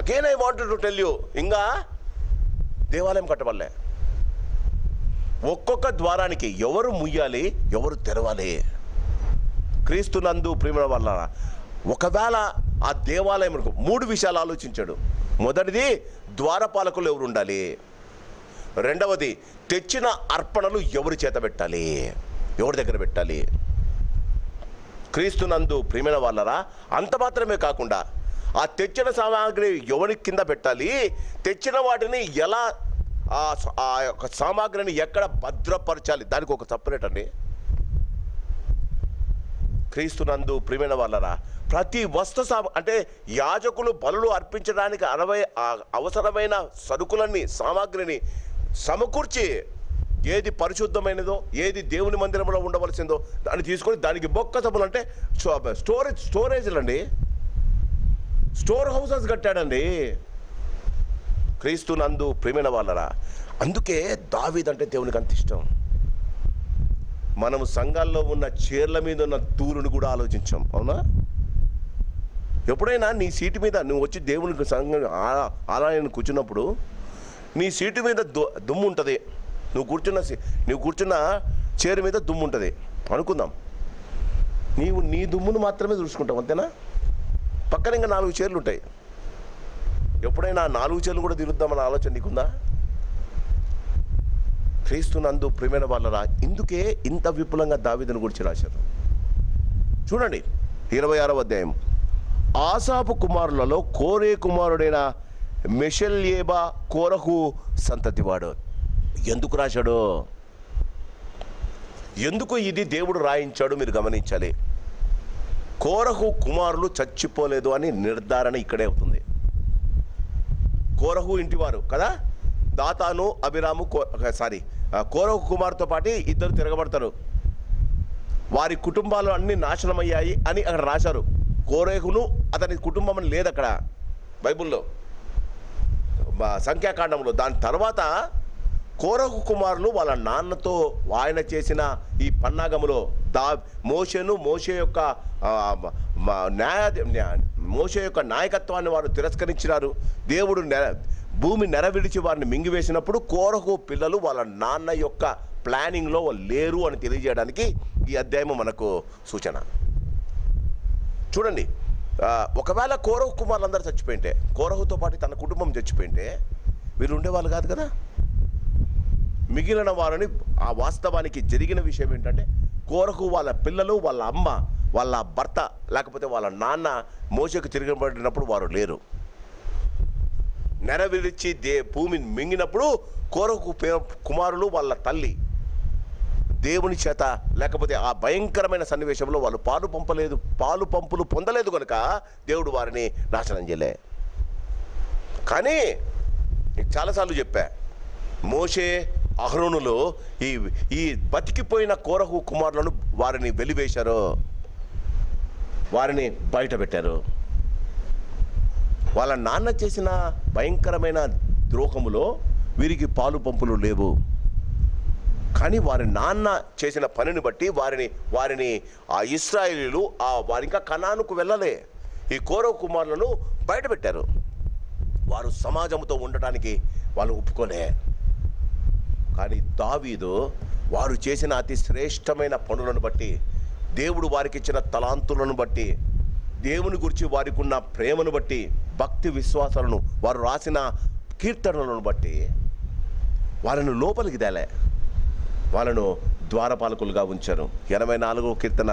Again I wanted to tell you, ఇంకా దేవాలయం కట్టబడలే. ఒక్కొక్క ద్వారానికి ఎవరు ముయ్యాలి, ఎవరు తెరవాలి. క్రీస్తునందు ప్రియమైన వాళ్ళ, ఒకవేళ ఆ దేవాలయం 3 విషయాలు ఆలోచించాడు. మొదటిది, ద్వారపాలకులు ఎవరు ఉండాలి. రెండవది, తెచ్చిన అర్పణలు ఎవరి చేత పెట్టాలి, ఎవరి దగ్గర పెట్టాలి. క్రీస్తునందు ప్రియమైన వాళ్ళరా, అంత మాత్రమే కాకుండా ఆ తెచ్చిన సామాగ్రి ఎవరి కింద పెట్టాలి, తెచ్చిన వాటిని ఎలా, ఆ యొక్క సామాగ్రిని ఎక్కడ భద్రపరచాలి, దానికి ఒక సపరేట్ అండి. క్రీస్తునందు ప్రియమైన వాళ్ళరా, ప్రతి అంటే యాజకులు బలులు అర్పించడానికి అవసరమైన సరుకులన్నీ, సామాగ్రిని సమకూర్చి ఏది పరిశుద్ధమైనదో, ఏది దేవుని మందిరంలో ఉండవలసిందో దాన్ని తీసుకొని దానికి బొక్క సభలు అంటే స్టోరేజ్లు అండి, స్టోర్ హౌసెస్ కట్టాడండి. క్రీస్తునందు ప్రియమైన వాళ్ళరా, అందుకే దావీదు అంటే దేవునికి అంత ఇష్టం. మనము సంఘాల్లో ఉన్న చీరల మీద ఉన్న తూరును కూడా ఆలోచించాం, అవునా? ఎప్పుడైనా నీ సీటు మీద నువ్వు వచ్చి దేవునికి సంఘం ఆలయాన్ని కూర్చున్నప్పుడు నీ సీటు మీద దుమ్ము ఉంటుంది, నువ్వు కూర్చున్న చైర్ మీద దుమ్ము ఉంటుంది అనుకుందాం. నీ దుమ్మును మాత్రమే చూసుకుంటావు, అంతేనా? పక్కన ఇంకా 4 చైర్లు ఉంటాయి. ఎప్పుడైనా 4 చైర్లు కూడా తిరుగుద్దామన్న ఆలోచన నీకుందా? క్రీస్తునందు ప్రియమైన వాళ్ళరా, ఇందుకే ఇంత విపులంగా దావీదుని గురించి రాశారు. చూడండి 26వ అధ్యాయం, ఆసాపు కుమారులలో కోరే కుమారుడైన మెషల్యేబా కోరహు సంతతివాడు. ఎందుకు రాశాడు, ఎందుకు ఇది దేవుడు రాయించాడు మీరు గమనించాలి. కోరహు కుమారులు చచ్చిపోలేదు అని నిర్ధారణ ఇక్కడే అవుతుంది. కోరహు ఇంటివారు కదా, దాతాను అభిరాము కోరహు కుమారుతో పాటు 2 తిరగబడతారు. వారి కుటుంబాలు అన్నీ నాశనమయ్యాయి అని అక్కడ రాశారు. కోరహును అతని కుటుంబం అని లేదు అక్కడ బైబిల్లో, సంఖ్యాకాండంలో. దాని తర్వాత కోరహు కుమారులు వాళ్ళ నాన్నతో ఆయన చేసిన ఈ పన్నాగములో మోషే యొక్క నాయకత్వాన్ని వారు తిరస్కరించినారు. దేవుడు భూమి నెరవిడిచి వారిని మింగివేసినప్పుడు కోరహు పిల్లలు వాళ్ళ నాన్న యొక్క ప్లానింగ్లో లేరు అని తెలియజేయడానికి ఈ అధ్యాయము మనకు సూచన. చూడండి, ఒకవేళ కోరహు కుమారులందరూ చచ్చిపోయింటే, కోరహుతో పాటు తన కుటుంబం చచ్చిపోయింటే వీరు ఉండేవాళ్ళు కాదు కదా. మిగిలిన వారిని, ఆ వాస్తవానికి జరిగిన విషయం ఏంటంటే, కోరహు వాళ్ళ పిల్లలు, వాళ్ళ అమ్మ, వాళ్ళ భర్త లేకపోతే వాళ్ళ నాన్న మోషేకు తిరగబడినప్పుడు వారు లేరు. నెరవిడిచి భూమిని మింగినప్పుడు కోరహు కుమారులు వాళ్ళ తల్లి దేవుని చేత లేకపోతే ఆ భయంకరమైన సన్నివేశంలో వాళ్ళు పాలు పంపులు పొందలేదు కనుక దేవుడు వారిని నాశనం చేయలే. కానీ చాలాసార్లు చెప్పా, మోషే అహరోనులు ఈ బతికిపోయిన కోరహు కుమారులను వారిని వెలివేశారు, వారిని బయట పెట్టారు. వాళ్ళ నాన్న చేసిన భయంకరమైన ద్రోహములో వీరికి పాలు పంపులు లేవు. కానీ వారి నాన్న చేసిన పనిని బట్టి వారిని ఆ ఇశ్రాయేలీయులు వారు ఇంకా కనానుకు వెళ్ళలే. ఈ కోరహు కుమారులను బయటపెట్టారు. వారు సమాజంతో ఉండటానికి వాళ్ళు ఒప్పుకోలే. కానీ దావీదు వారు చేసిన అతి శ్రేష్టమైన పనులను బట్టి, దేవుడు వారికి ఇచ్చిన తలాంతులను బట్టి, దేవుని గురించి వారికి ఉన్న ప్రేమను బట్టి, భక్తి విశ్వాసాలను, వారు రాసిన కీర్తనలను బట్టి వాళ్ళను లోపలికి తేలే, వాళ్ళను ద్వారపాలకులుగా ఉంచారు. 84వ కీర్తన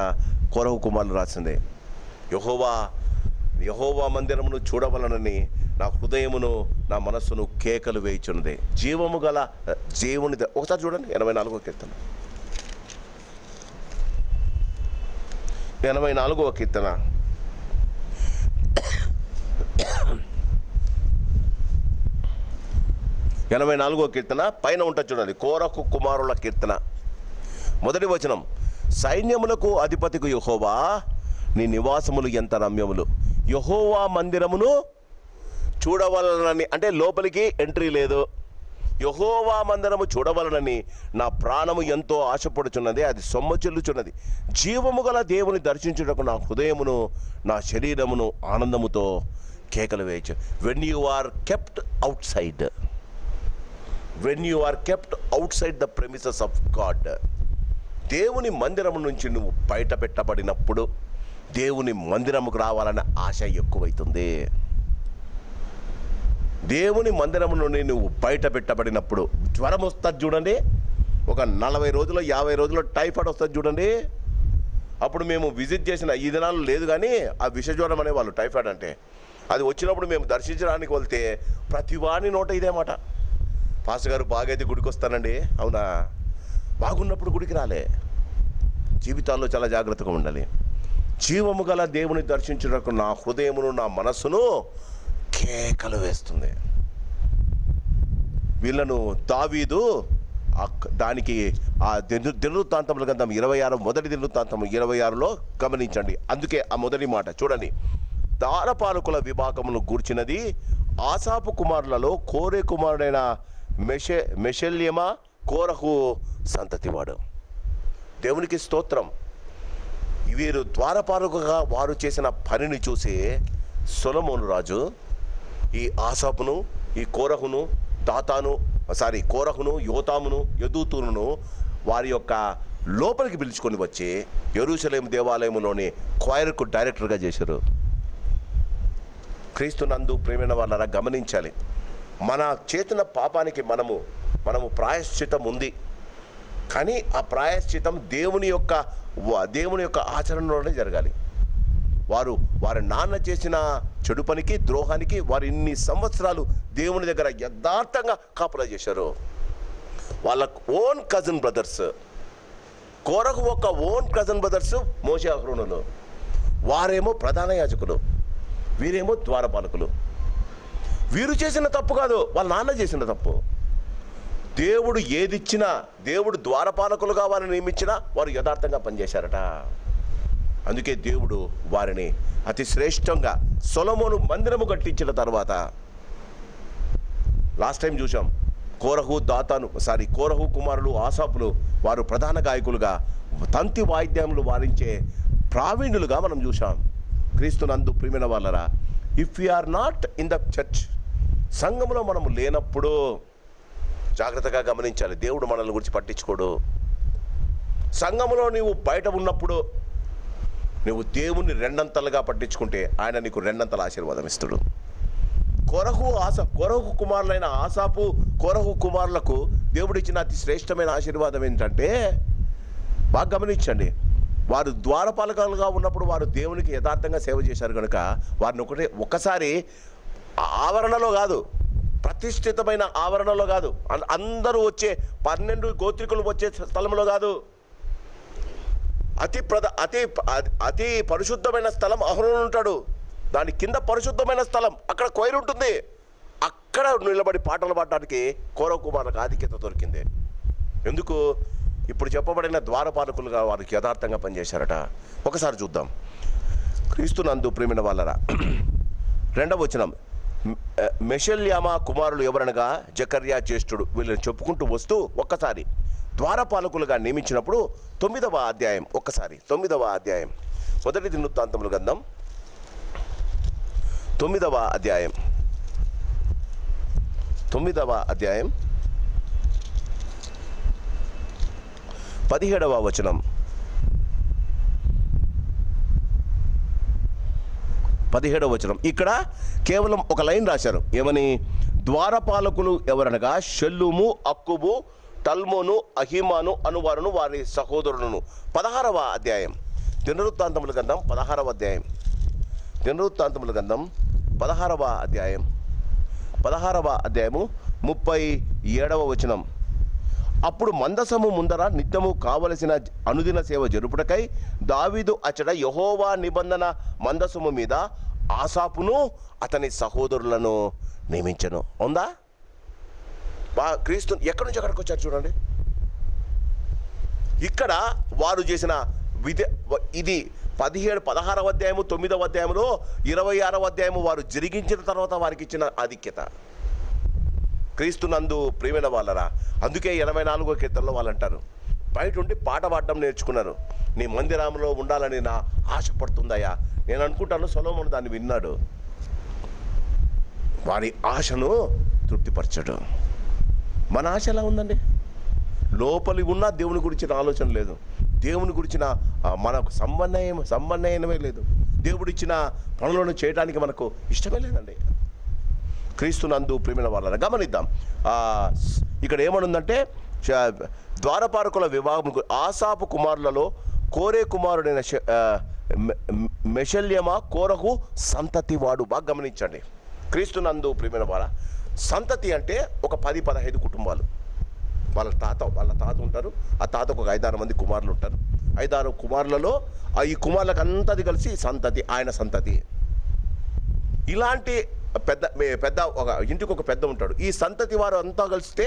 కోరహు కుమారులు రాసింది. యెహోవా మందిరమును చూడవలనని నా హృదయమును నా మనస్సును కేకలు వేయుచున్నది. జీవము గల దేవుని ఒకసారి చూడండి 84వ కీర్తన. 84వ కీర్తన 84వ కీర్తన పైన ఉంటుంది చూడండి. కోరహు కుమారుల కీర్తన, మొదటి వచనం. సైన్యములకు అధిపతికు యెహోవా, నీ నివాసములు ఎంత రమ్యములు. యెహోవా మందిరమును చూడవలనని, అంటే లోపలికి ఎంట్రీ లేదు. యెహోవా మందిరము చూడవలనని నా ప్రాణము ఎంతో ఆశపడుచున్నది, అది సొమ్మచెల్లుచున్నది. జీవము గల దేవుని దర్శించుటకు నా హృదయమును నా శరీరమును ఆనందముతో కేకలు వేయచ్చు. When you are kept outside the premises of God, దేవుని మందిరము నుంచి నువ్వు బయట పెట్టబడినప్పుడు దేవుని మందిరముకు రావాలన్న ఆశ ఎక్కువైతుంది. దేవుని మందిరము నుండి నువ్వు బయట పెట్టబడినప్పుడు జ్వరం వస్తుంది చూడండి. ఒక 40 రోజులు 50 రోజుల్లో టైఫాయిడ్ వస్తుంది చూడండి. అప్పుడు మేము విజిట్ చేసిన ఈ దినాలు లేదు, కానీ ఆ విషజ్వరం అనే వాళ్ళు టైఫాయిడ్ అంటే, అది వచ్చినప్పుడు మేము దర్శించడానికి వెళ్తే ప్రతి వాని నోట ఇదే మాట, పాస్టర్ గారు బాగైతే గుడికి వస్తానండి. అవునా? బాగున్నప్పుడు గుడికి రాలే. జీవితాల్లో చాలా జాగ్రత్తగా ఉండాలి. జీవము గల దేవుని దర్శించుటకు నా హృదయమును నా మనస్సును కేకలు వేస్తుంది. వీళ్ళను దావీదు దానికి ఆ దినవృత్తాంతముల గ్రంథం 26 మొదటి దినవృత్తాంతం 26లో గమనించండి. అందుకే ఆ మొదటి మాట చూడండి. ద్వారపాలకుల విభాగమును గూర్చినది ఆసాపు కుమారులలో కోరే కుమారుడైన మెషెల్యమా కోరహు సంతతివాడు. దేవునికి స్తోత్రం. వీరు ద్వారపాలకుగా వారు చేసిన పనిని చూసి సొలొమోను రాజు ఈ ఆసాపును, ఈ కోరహును, కోరహును, యోతామును, యెదూతూనును వారి యొక్క లోపలికి పిలుచుకొని వచ్చి యెరూషలేము దేవాలయంలోని క్వైర్కు డైరెక్టర్గా చేశారు. క్రీస్తునందు ప్రేమైన వాళ్ళరా గమనించాలి. మన చేతున్న పాపానికి మనము ప్రాయశ్చితం ఉంది, కానీ ఆ ప్రాయశ్చితం దేవుని యొక్క ఆచరణలోనే జరగాలి. వారి నాన్న చేసిన చెడు పనికి, ద్రోహానికి వారు ఇన్ని సంవత్సరాలు దేవుని దగ్గర యథార్థంగా కాపులా చేశారు. వాళ్ళ ఓన్ కజిన్ బ్రదర్స్, కోరహు ఒక ఓన్ కజిన్ బ్రదర్స్ మోషే అహరోనులు, వారేమో ప్రధాన యాజకులు, వీరేమో ద్వారపాలకులు. వీరు చేసిన తప్పు కాదు, వాళ్ళ నాన్న చేసిన తప్పు. దేవుడు ఏదిచ్చినా, దేవుడు ద్వారపాలకులుగా వారిని నియమించినా వారు యథార్థంగా పనిచేశారట. అందుకే దేవుడు వారిని అతి శ్రేష్టంగా సొలొమోను మందిరము కట్టించిన తర్వాత, లాస్ట్ టైం చూసాం, కోరహు కుమారులు ఆసాపులు వారు ప్రధాన గాయకులుగా తంతి వాయిద్యములు వారించే ప్రావీణులుగా మనం చూసాం. క్రీస్తునందు ప్రియమైన వాళ్ళరా, if you are not in the church, సంఘంలో మనము లేనప్పుడు జాగ్రత్తగా గమనించాలి. దేవుడు మనల్ని గురించి పట్టించుకోడు. సంఘంలో నీవు బయట ఉన్నప్పుడు నువ్వు దేవుణ్ణి రెండంతలుగా పట్టించుకుంటే ఆయన నీకు రెండంతల ఆశీర్వాదం ఇస్తాడు. కోరహు కుమారులైన ఆసాపు, కోరహు కుమారులకు దేవుడు ఇచ్చిన అతి శ్రేష్టమైన ఆశీర్వాదం ఏంటంటే, బాగా గమనించండి, వారు ద్వారపాలకులుగా ఉన్నప్పుడు వారు దేవునికి యథార్థంగా సేవ చేశారు కనుక వారిని ఒకసారి ఆవరణలో కాదు, ప్రతిష్ఠితమైన ఆవరణలో కాదు, అందరూ వచ్చే 12 గోత్రికులు వచ్చే స్థలంలో కాదు, అతి పరిశుద్ధమైన స్థలం అహరోను ఉంటాడు, దాని కింద పరిశుద్ధమైన స్థలం, అక్కడ కొయిర్ ఉంటుంది. అక్కడ నిలబడి పాటలు పాడడానికి కోరహు కుమారులకు ఆధిక్యత దొరికింది. ఎందుకు? ఇప్పుడు చెప్పబడిన ద్వారపాలకులుగా వారికి యథార్థంగా పనిచేశారట. ఒకసారి చూద్దాం. క్రీస్తునందు ప్రేమిన వాళ్ళరా, 2వ వచనం. మెషెల్యామా కుమారులు ఎవరనగా జకర్యా జ్యేష్ఠుడు. వీళ్ళని చెప్పుకుంటూ వస్తూ ఒక్కసారి ద్వారపాలకులుగా నియమించినప్పుడు 9వ అధ్యాయం, ఒక్కసారి 9వ అధ్యాయం, మొదటి దినవృత్తాంతముల గ్రంథం 9వ అధ్యాయం 17వ వచనం, 17వ వచనం. ఇక్కడ కేవలం ఒక లైన్ రాశారు. ఏమని? ద్వారపాలకులు ఎవరనగా షల్లూము, అక్కుబు, టల్మోను, అహీమాను అనువారును వారి సహోదరులను. 16వ అధ్యాయం దినవృత్తాంతముల గ్రంథం 16వ అధ్యాయం, దినవృత్తాంతముల గ్రంథం 16వ అధ్యాయం, 16వ అధ్యాయము 37వ వచనం. అప్పుడు మందసము ముందర నిత్యము కావలసిన అనుదిన సేవ జరుపుటకై దావీదు అచ్చట యెహోవా నిబంధన మందసము మీద ఆసాపును అతని సహోదరులను నియమించెను. ఉందా? క్రీస్తు ఎక్కడి నుంచి ఎక్కడికి వచ్చారు చూడండి. ఇక్కడ వారు చేసిన ఇది 16వ అధ్యాయము, 9వ అధ్యాయంలో 26వ అధ్యాయము వారు జరిగించిన తర్వాత వారికి ఇచ్చిన ఆధిక్యత. క్రీస్తునందు ప్రియమైన వాళ్ళరా, అందుకే 84వ కీర్తనలో వాళ్ళు అంటారు, బయట ఉండి పాట పాడడం నేర్చుకున్నారు, నీ మందిరంలో ఉండాలని నా ఆశ పడుతుందయ్యా. నేను అనుకుంటాను సొలొమోను దాన్ని విన్నాడు, వారి ఆశను తృప్తిపరచడు. మన ఆశ ఎలా ఉందండి? లోపలి ఉన్న దేవుని గురించిన ఆలోచన లేదు, దేవుని గురించిన మనకు సంబంధమే లేదు, దేవుడిచ్చిన పనులను చేయడానికి మనకు ఇష్టమే లేదండి. క్రీస్తునందు ప్రియమైన వాళ్ళని గమనిద్దాం. ఇక్కడ ఏమనుందంటే, ద్వారపాలకుల వివాహం, ఆసాపు కుమారులలో కోరే కుమారుడైన మెషల్యమ కోరహు సంతతి వాడు. బాగా గమనించండి. క్రీస్తునందు ప్రియమైన వాళ్ళ సంతతి అంటే ఒక 10-15 కుటుంబాలు. వాళ్ళ తాత ఉంటారు, ఆ తాతకు ఒక 5-6 మంది కుమారులు ఉంటారు. 5-6 కుమారులలో ఈ కుమారులకు అంతది కలిసి సంతతి, ఆయన సంతతి. ఇలాంటి పెద్ద ఒక ఇంటికి ఒక పెద్ద ఉంటాడు. ఈ సంతతి వారు అంతా కలిస్తే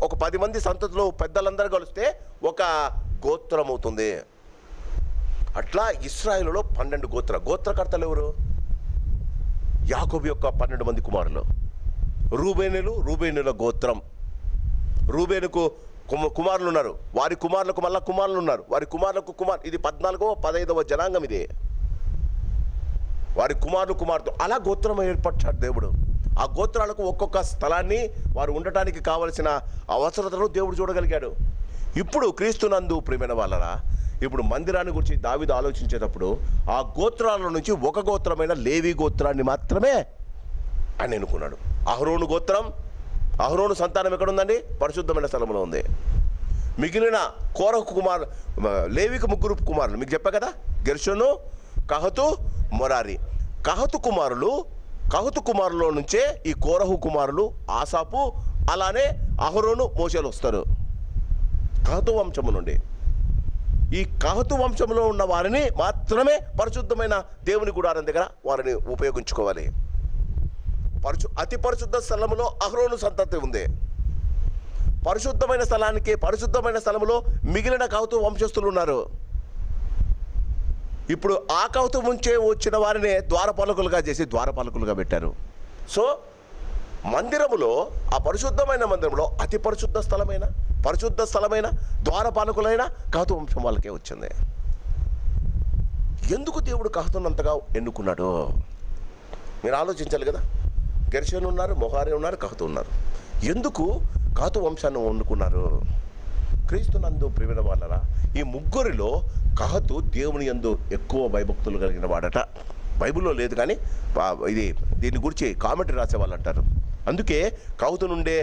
ఒక 10 మంది సంతతిలో పెద్దలందరూ కలిస్తే ఒక గోత్రం అవుతుంది. అట్లా ఇశ్రాయేలులో 12 గోత్రకర్తలు ఎవరు? యాకోబు యొక్క 12 మంది కుమారులు. రూబేనుల గోత్రం. రూబేనుకు కుమారులు ఉన్నారు, వారి కుమారులకు మళ్ళా కుమారులు ఉన్నారు, వారి కుమారులకు ఇది 14వ 15వ జనాంగం. ఇది వారి కుమారులు అలా గోత్రం ఏర్పరిచాడు దేవుడు. ఆ గోత్రాలకు ఒక్కొక్క స్థలాన్ని వారు ఉండటానికి కావలసిన అవసరతను దేవుడు చూడగలిగాడు. ఇప్పుడు క్రీస్తునందు ప్రియమైన వాళ్ళరా, ఇప్పుడు మందిరాన్ని గురించి దావీదు ఆలోచించేటప్పుడు ఆ గోత్రాల నుంచి ఒక గోత్రమైన లేవి గోత్రాన్ని మాత్రమే ఆయన ఎన్నుకున్నాడు. అహరోను సంతానం ఎక్కడ ఉందండి? పరిశుద్ధమైన స్థలంలో ఉంది. మిగిలిన కోరహు లేవికి 3 కుమారులు మీకు చెప్పా కదా, గెర్షోను, కహతు, మొరారి. కహతు కుమారులో నుంచే ఈ కోరహు కుమారులు ఆసాపు, అలానే అహరోను, మోషేలు వస్తారు. కహతు వంశము నుండి. ఈ కహతు వంశంలో ఉన్న వారిని మాత్రమే పరిశుద్ధమైన దేవుని గుడారం దగ్గర వారిని ఉపయోగించుకోవాలి. అతి పరిశుద్ధ స్థలంలో అహరోను సంతతి ఉంది. పరిశుద్ధమైన స్థలంలో మిగిలిన కహతు వంశస్థులు ఉన్నారు. ఇప్పుడు ఆ కహతు నుంచే వచ్చిన వారిని ద్వారపాలకులుగా పెట్టారు. సో మందిరములో, ఆ పరిశుద్ధమైన మందిరంలో అతి పరిశుద్ధ స్థలమైన ద్వారపాలకులైన కహతు వంశం వాళ్ళకే వచ్చింది. ఎందుకు దేవుడు కహతునంతగా ఎన్నుకున్నాడు? మీరు ఆలోచించాలి కదా. గెర్షోను ఉన్నారు, మొహారి ఉన్నారు, కహతు ఉన్నారు. ఎందుకు కహతు వంశాన్ని ఎన్నుకున్నారు? క్రీస్తునందు ప్రియమైన వాళ్ళరా, ఈ ముగ్గురిలో కహతు దేవుని యందు ఎక్కువ భయభక్తులు కలిగిన వాడట. బైబిల్లో లేదు కానీ దీని గురించి కామెంటరీ రాసేవాళ్ళు అంటారు. అందుకే కహతు నుండే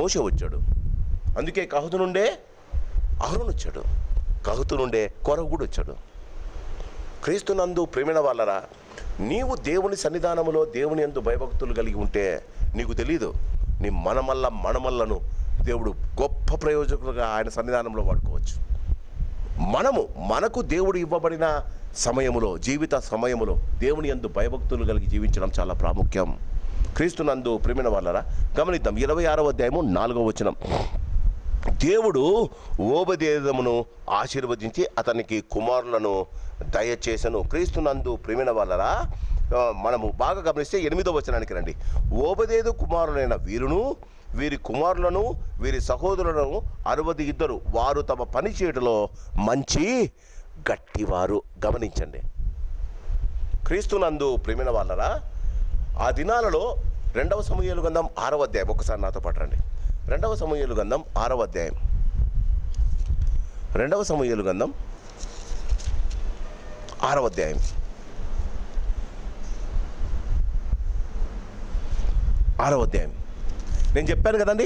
మోషే వచ్చాడు, అందుకే కహతు నుండే అహరోను వచ్చాడు, కహతు నుండే కోరహు కూడా వచ్చాడు. క్రీస్తునందు ప్రియమైన వాళ్ళరా, నీవు దేవుని సన్నిధానములో దేవుని యందు భయభక్తులు కలిగి ఉంటే నీకు తెలీదు, నీ మనమల్లను దేవుడు గొప్ప ప్రయోజకులుగా ఆయన సన్నిధానంలో వాడుకోవచ్చు. మనకు దేవుడు ఇవ్వబడిన జీవిత సమయములో దేవుని యందు భయభక్తులు కలిగి జీవించడం చాలా ప్రాముఖ్యం. క్రీస్తునందు ప్రియమైన వాళ్ళరా, గమనిద్దాం. 26వ అధ్యాయము 4వ వచనం. దేవుడు ఓబదేదమును ఆశీర్వదించి అతనికి కుమారులను దయచేసెను. క్రీస్తునందు ప్రియమైన వాళ్ళరా, మనము బాగా గమనిస్తే 8వ వచనానికి రండి. ఓబదేదు కుమారులైన వీరును వీరి కుమారులను వీరి సహోదరులను 62 వారు తమ పని చేయడంలో మంచి గట్టివారు. గమనించండి, క్రీస్తునందు ప్రియమైన వాళ్ళరా, ఆ దినాలలో 2వ సమూయేలు గ్రంథం 6వ అధ్యాయం, ఒకసారి నాతో పాటు రండి. 2వ సమూయేలు గ్రంథం 6వ అధ్యాయం, 2వ సమూయేలు గ్రంథం 6వ అధ్యాయం, 6వ అధ్యాయం. నేను చెప్పాను కదండి,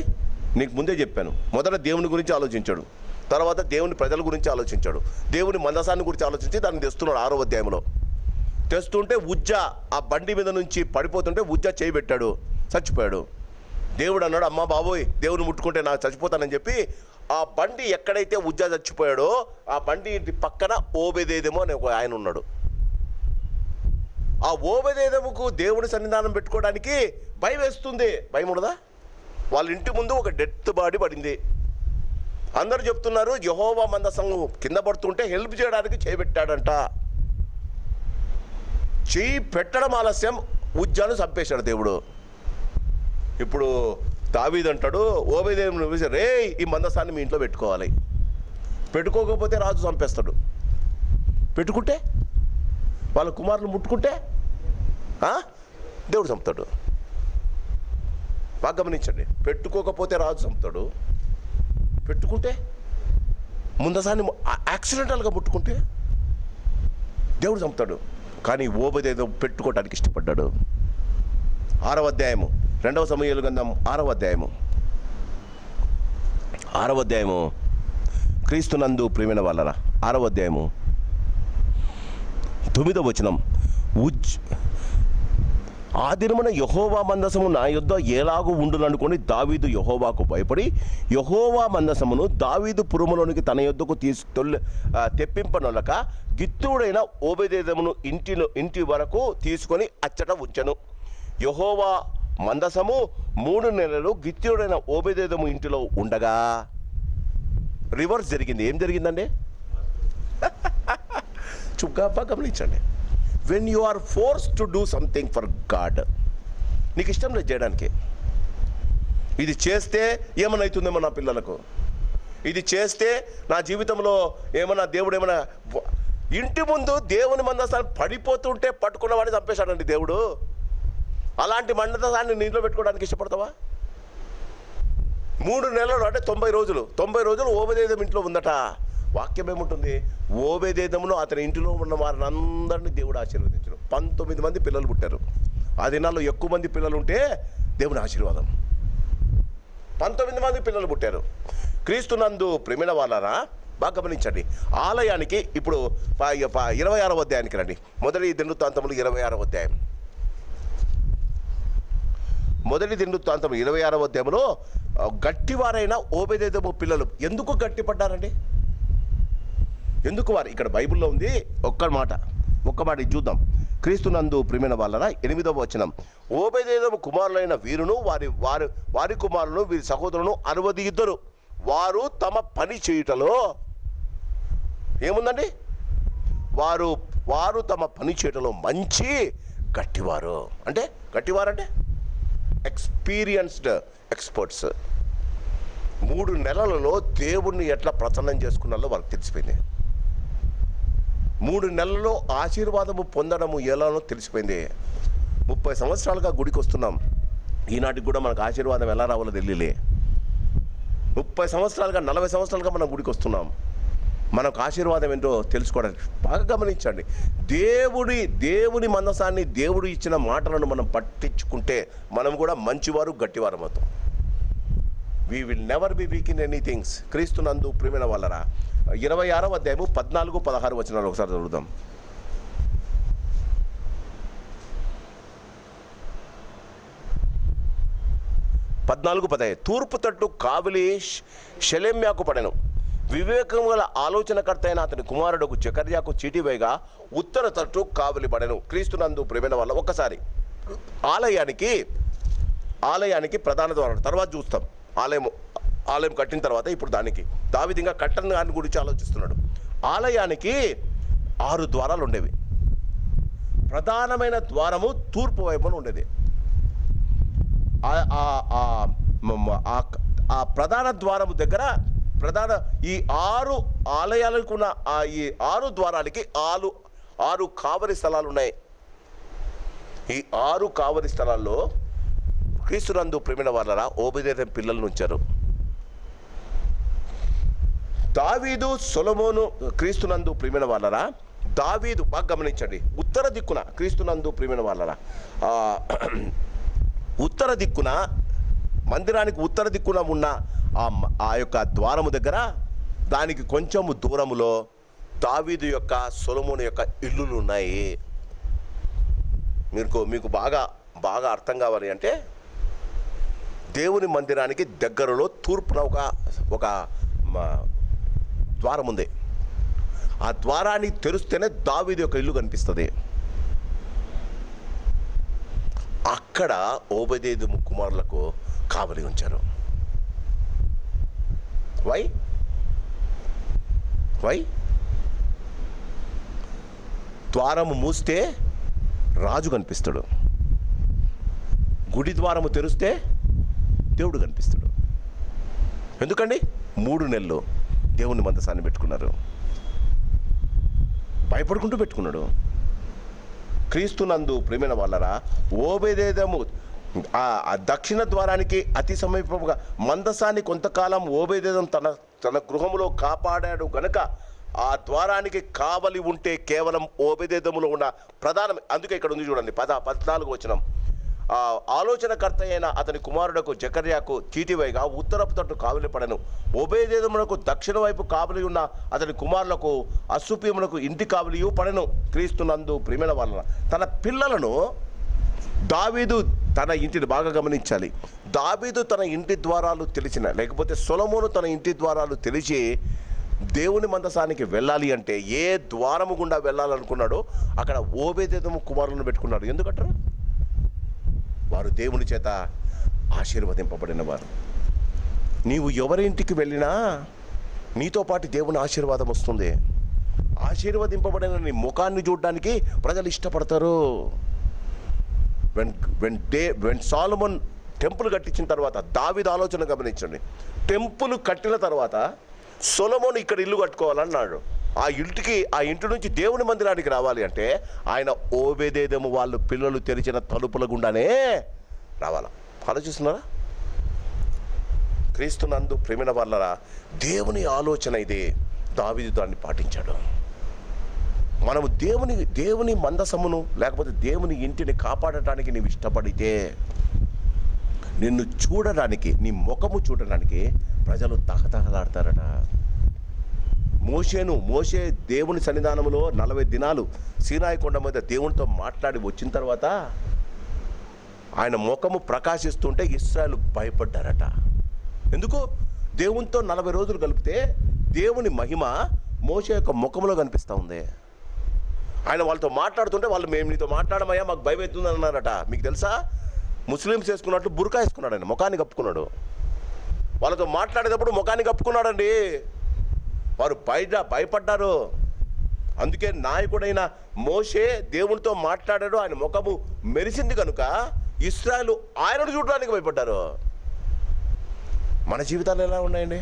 నీకు ముందే చెప్పాను. మొదట దేవుని గురించి ఆలోచించాడు, తర్వాత దేవుని ప్రజల గురించి ఆలోచించాడు, దేవుని మందసాన్ని గురించి ఆలోచించి దాన్ని తెస్తున్నాడు. 6వ అధ్యాయంలో తెస్తుంటే ఉజ్జ ఆ బండి మీద నుంచి పడిపోతుంటే ఉజ్జ చేయి పెట్టాడు, చచ్చిపోయాడు. దేవుడు అన్నాడు, అమ్మా బాబోయ్, దేవుని ముట్టుకుంటే నాకు చచ్చిపోతానని చెప్పి ఆ బండి ఎక్కడైతే ఉజ్జ చచ్చిపోయాడో ఆ బండి ఇంటి పక్కన ఓబెదేదెము అనే ఒక ఆయన ఉన్నాడు. ఆ ఓబెదేదెముకు దేవుని సన్నిధానం పెట్టుకోవడానికి భయం వేస్తుంది. భయం ఉండదా? వాళ్ళ ఇంటి ముందు ఒక డెత్ బాడీ పడింది. అందరూ చెప్తున్నారు యెహోవా మందసం కింద పడుతుంటే హెల్ప్ చేయడానికి చేయబెట్టాడంట. చేయి పెట్టడం ఆలస్యం, ఉజ్జాను చంపేశాడు దేవుడు. ఇప్పుడు దావీదు అంటాడు ఓబెదేదెమును పిలిచి, రే ఈ మందసాన్ని మీ ఇంట్లో పెట్టుకోవాలి, పెట్టుకోకపోతే రాజు చంపేస్తాడు, పెట్టుకుంటే వాళ్ళ కుమారులు ముట్టుకుంటే దేవుడు చంపుతాడు. బాగా గమనించండి, పెట్టుకోకపోతే రాజు చంపుతాడు, పెట్టుకుంటే ముందసాన్ని యాక్సిడెంటల్గా ముట్టుకుంటే దేవుడు చంపుతాడు. కానీ ఓబెదేదెము పెట్టుకోవడానికి ఇష్టపడ్డాడు. 6వ అధ్యాయము 2వ సమూయేలు గ్రంథం 6వ అధ్యాయము, 6వ అధ్యాయము, క్రీస్తునందు ప్రియమైన వాళ్ళరా, 6వ అధ్యాయము 9వ వచనం. ఆ దినమున యెహోవా మందసము నా యొద్ద ఎలాగూ ఉండుననుకొని దావీదు యెహోవాకు భయపడి యెహోవా మందసమును దావీదు పురములోనికి తన యొద్దకు తెప్పింపనొలక గిత్తూడైన ఓబెదేదెమును ఇంటి వరకు తీసుకొని అచ్చట ఉంచెను. యెహోవా మందసము 3 నెలలు గిత్తూడైన ఓబెదేదెము ఇంటిలో ఉండగా రివర్స్ జరిగింది. ఏం జరిగిందండి? చుక్కాపా గమనించండి. When you are force to do something for God, నీకు ఇష్టం లేదు చేయడానికి, ఇది చేస్తే ఏమన్నా అవుతుందేమో నా పిల్లలకు, ఇది చేస్తే నా జీవితంలో ఏమన్నా దేవుడు ఏమన్నా, ఇంటి ముందు దేవుని మందసాన్ని పడిపోతుంటే పట్టుకున్నవాడిని చంపేశాడండి దేవుడు. అలాంటి మందసాన్ని నీలో పెట్టుకోవడానికి ఇష్టపడతావా? 3 నెలలు అంటే 90 రోజులు ఓబెదేదెము ఇంట్లో ఉందట. వాక్యం ఏముంటుంది? ఓబెదేదెమును అతని ఇంటిలో ఉన్న వారిని అందరినీ దేవుడు ఆశీర్వదించను. 19 మంది పిల్లలు పుట్టారు. ఆ దినాల్లో ఎక్కువ మంది పిల్లలు ఉంటే దేవుని ఆశీర్వాదం. 19 మంది పిల్లలు పుట్టారు. క్రీస్తునందు ప్రియమైన వాళ్ళరా, బాగా గమనించండి. ఆలయానికి ఇప్పుడు 26వ అధ్యాయానికి రండి. మొదటి దినవృత్తాంతములు 26వ అధ్యాయం, మొదటి దినవృత్తాంతము 26వ అధ్యాయంలో గట్టివారైన ఓబెదేదెము పిల్లలు ఎందుకు గట్టిపడ్డారండి? ఎందుకు వారు? ఇక్కడ బైబిల్లో ఉంది. ఒక్క మాట చూద్దాం. క్రీస్తునందు ప్రియమైన వాళ్ళరా, 8వ వచనం. ఓబెదేదెము కుమారులైన వీరును వారి కుమారులను వీరి సహోదరులను 62 వారు తమ పని చేయుటలో ఏముందండి? వారు తమ పని చేయటంలో మంచి గట్టివారు. అంటే గట్టివారంటే ఎక్స్పీరియన్స్డ్ ఎక్స్పర్ట్స్. 3 నెలలలో దేవుణ్ణి ఎట్లా ప్రసన్నం చేసుకున్నాలో వాళ్ళకి తెలిసిపోయింది. 3 నెలల్లో ఆశీర్వాదము పొందడము ఎలానో తెలిసిపోయింది. 30 సంవత్సరాలుగా గుడికి వస్తున్నాం, ఈనాటికి కూడా మనకు ఆశీర్వాదం ఎలా రావాలో తెలియలే. 30 సంవత్సరాలుగా 40 సంవత్సరాలుగా మనం గుడికి వస్తున్నాం, మనకు ఆశీర్వాదం ఏంటో తెలుసుకోవడానికి. బాగా గమనించండి, దేవుని మందసాన్ని, దేవుడు ఇచ్చిన మాటలను మనం పట్టించుకుంటే మనం కూడా మంచివారు గట్టివారు అవుతాం. We will never be week in anythings. క్రీస్తునందు ప్రియమైన వాళ్ళరా, 26వ అధ్యాయము 14-16 వచనాలు ఒకసారి చదువుదాం. 14-15. తూర్పు తట్టు కావిలి షెలెమ్యాకు పడెను. వివేకం గల ఆలోచనకర్త అయిన అతని కుమారుడుకు జకర్యాకు చీటీ వేయగా ఉత్తర తట్టు కావిలి పడెను. క్రీస్తునందు ప్రియమైన వాళ్ళ, ఒక్కసారి ఆలయానికి ప్రధాన ద్వారం తర్వాత చూస్తాం. ఆలయం కట్టిన తర్వాత ఇప్పుడు దానికి దావీదు ఇంకా కట్టని దాని గురించి ఆలోచిస్తున్నాడు. ఆలయానికి 6 ద్వారాలు ఉండేవి. ప్రధానమైన ద్వారము తూర్పు వైపున ఉండేది. ఆ ప్రధాన ద్వారము దగ్గర ఈ 6 ఆలయాలకు ఉన్న ఈ 6 ద్వారాలకి 6 కావలి స్థలాలు ఉన్నాయి. ఈ 6 కావలి స్థలాల్లో క్రీస్తునందు ప్రేమైన వాళ్ళరా ఓబేదేదోము పిల్లలను ఉంచారు. దావీదు, సొలొమోను క్రీస్తునందు ప్రేమైన వాళ్ళరా, దావీదు బాగా గమనించండి, ఉత్తర దిక్కున క్రీస్తునందు ప్రేమైన వాళ్ళరా, ఉత్తర దిక్కున మందిరానికి ఉత్తర దిక్కున ఉన్న ఆ యొక్క ద్వారము దగ్గర దానికి కొంచెము దూరములో దావీదు యొక్క, సొలొమోను యొక్క ఇల్లులు ఉన్నాయి. మీకు బాగా అర్థం కావాలి అంటే, దేవుని మందిరానికి దగ్గరలో తూర్పున ఒక ద్వారం ఉంది. ఆ ద్వారాన్ని తెరిస్తేనే దావీదు యొక్క ఇల్లు కనిపిస్తుంది. అక్కడ ఓబేదేదోము కుమారులకు కావలి ఉంచారు. వై ద్వారము మూస్తే రాజు కనిపిస్తాడు, గుడి ద్వారము తెరిస్తే దేవుడు కనిపిస్తాడు. ఎందుకండి 3 నెలలు దేవుని మందసాన్ని పెట్టుకున్నారు, భయపడుకుంటూ పెట్టుకున్నాడు. క్రీస్తునందు ప్రేమైన వాళ్ళరా, ఓబేదేదోము ఆ దక్షిణ ద్వారానికి అతి సమీపంగా మందసాన్ని కొంతకాలం ఓబేదేదోము తన గృహములో కాపాడాడు గనుక ఆ ద్వారానికి కావలి ఉంటే కేవలం ఓబేదేదోములో ఉన్న ప్రధాన, అందుకే ఇక్కడ ఉంది చూడండి 14వ వచనం, ఆలోచనకర్త అయిన అతని కుమారుడకు జకర్యాకు చీటివైగా ఉత్తరపు తట్టు కావలి పడెను. ఓబేదేదోమునకు దక్షిణ వైపు కావలి ఉన్న అతని కుమారులకు అస్సుపీమునకు ఇంటి కావలియు పడెను. క్రీస్తునందు ప్రియమైన వాళ్ళ తన పిల్లలను దావీదు తన ఇంటిని బాగా గమనించాలి. దావీదు తన ఇంటి ద్వారాలు తెలిసిన, లేకపోతే సొలొమోను తన ఇంటి ద్వారాలు తెలిసి దేవుని మందసానికి వెళ్ళాలి అంటే ఏ ద్వారము గుండా వెళ్ళాలనుకున్నాడో అక్కడ ఓబేదేదోము కుమారులను పెట్టుకున్నాడు. ఎందుకంటారు? వారు దేవుని చేత ఆశీర్వదింపబడిన వారు. నీవు ఎవరింటికి వెళ్ళినా నీతో పాటు దేవుని ఆశీర్వాదం వస్తుంది. ఆశీర్వదింపబడిన నీ ముఖాన్ని చూడడానికి ప్రజలు ఇష్టపడతారు. వెన్ సాలమన్ టెంపుల్ కట్టించిన తర్వాత దావీదు ఆలోచన గమనించండి. టెంపుల్ కట్టిన తర్వాత సొలొమోను ఇక్కడ ఇల్లు కట్టుకోవాలన్నాడు. ఆ ఇంటి నుంచి దేవుని మందిరానికి రావాలి అంటే ఆయన ఓబేదేదోము వాళ్ళు పిల్లలు తెరిచిన తలుపుల గుండానే రావాలా. ఆలోచిస్తున్నారా? క్రీస్తునందు ప్రేమైన వాళ్ళరా, దేవుని ఆలోచన ఇదే. దావీదు దాన్ని పాటించాడు. మనము దేవుని మందసమును లేకపోతే దేవుని ఇంటిని కాపాడటానికి నీవు ఇష్టపడితే నిన్ను చూడడానికి, నీ ముఖము చూడడానికి ప్రజలు తహతహలాడతారట. మోషే దేవుని సన్నిధానంలో 40 దినాలు సీనాయి కొండ మీద దేవునితో మాట్లాడి వచ్చిన తర్వాత ఆయన ముఖము ప్రకాశిస్తుంటే ఇశ్రాయేలు భయపడ్డారట. ఎందుకు? దేవునితో 40 రోజులు కలిపితే దేవుని మహిమ మోషే యొక్క ముఖంలో కనిపిస్తూ ఉంది. ఆయన వాళ్ళతో మాట్లాడుతుంటే వాళ్ళు, మేము నీతో మాట్లాడమయ్యా, మాకు భయం అవుతుంది అన్నారట. మీకు తెలుసా? ముస్లిమ్స్ వేసుకున్నట్లు బుర్కా వేసుకున్నాడు ఆయన, ముఖాన్ని కప్పుకున్నాడు. వాళ్ళతో మాట్లాడేటప్పుడు ముఖాన్ని కప్పుకున్నాడండి. వారు భయపడ్డారు. అందుకే నాయకుడైన మోషే దేవునితో మాట్లాడాడు, ఆయన ముఖము మెరిసింది కనుక ఇశ్రాయేలు ఆయనను చూడడానికి భయపడ్డారు. మన జీవితాలు ఎలా ఉన్నాయండి?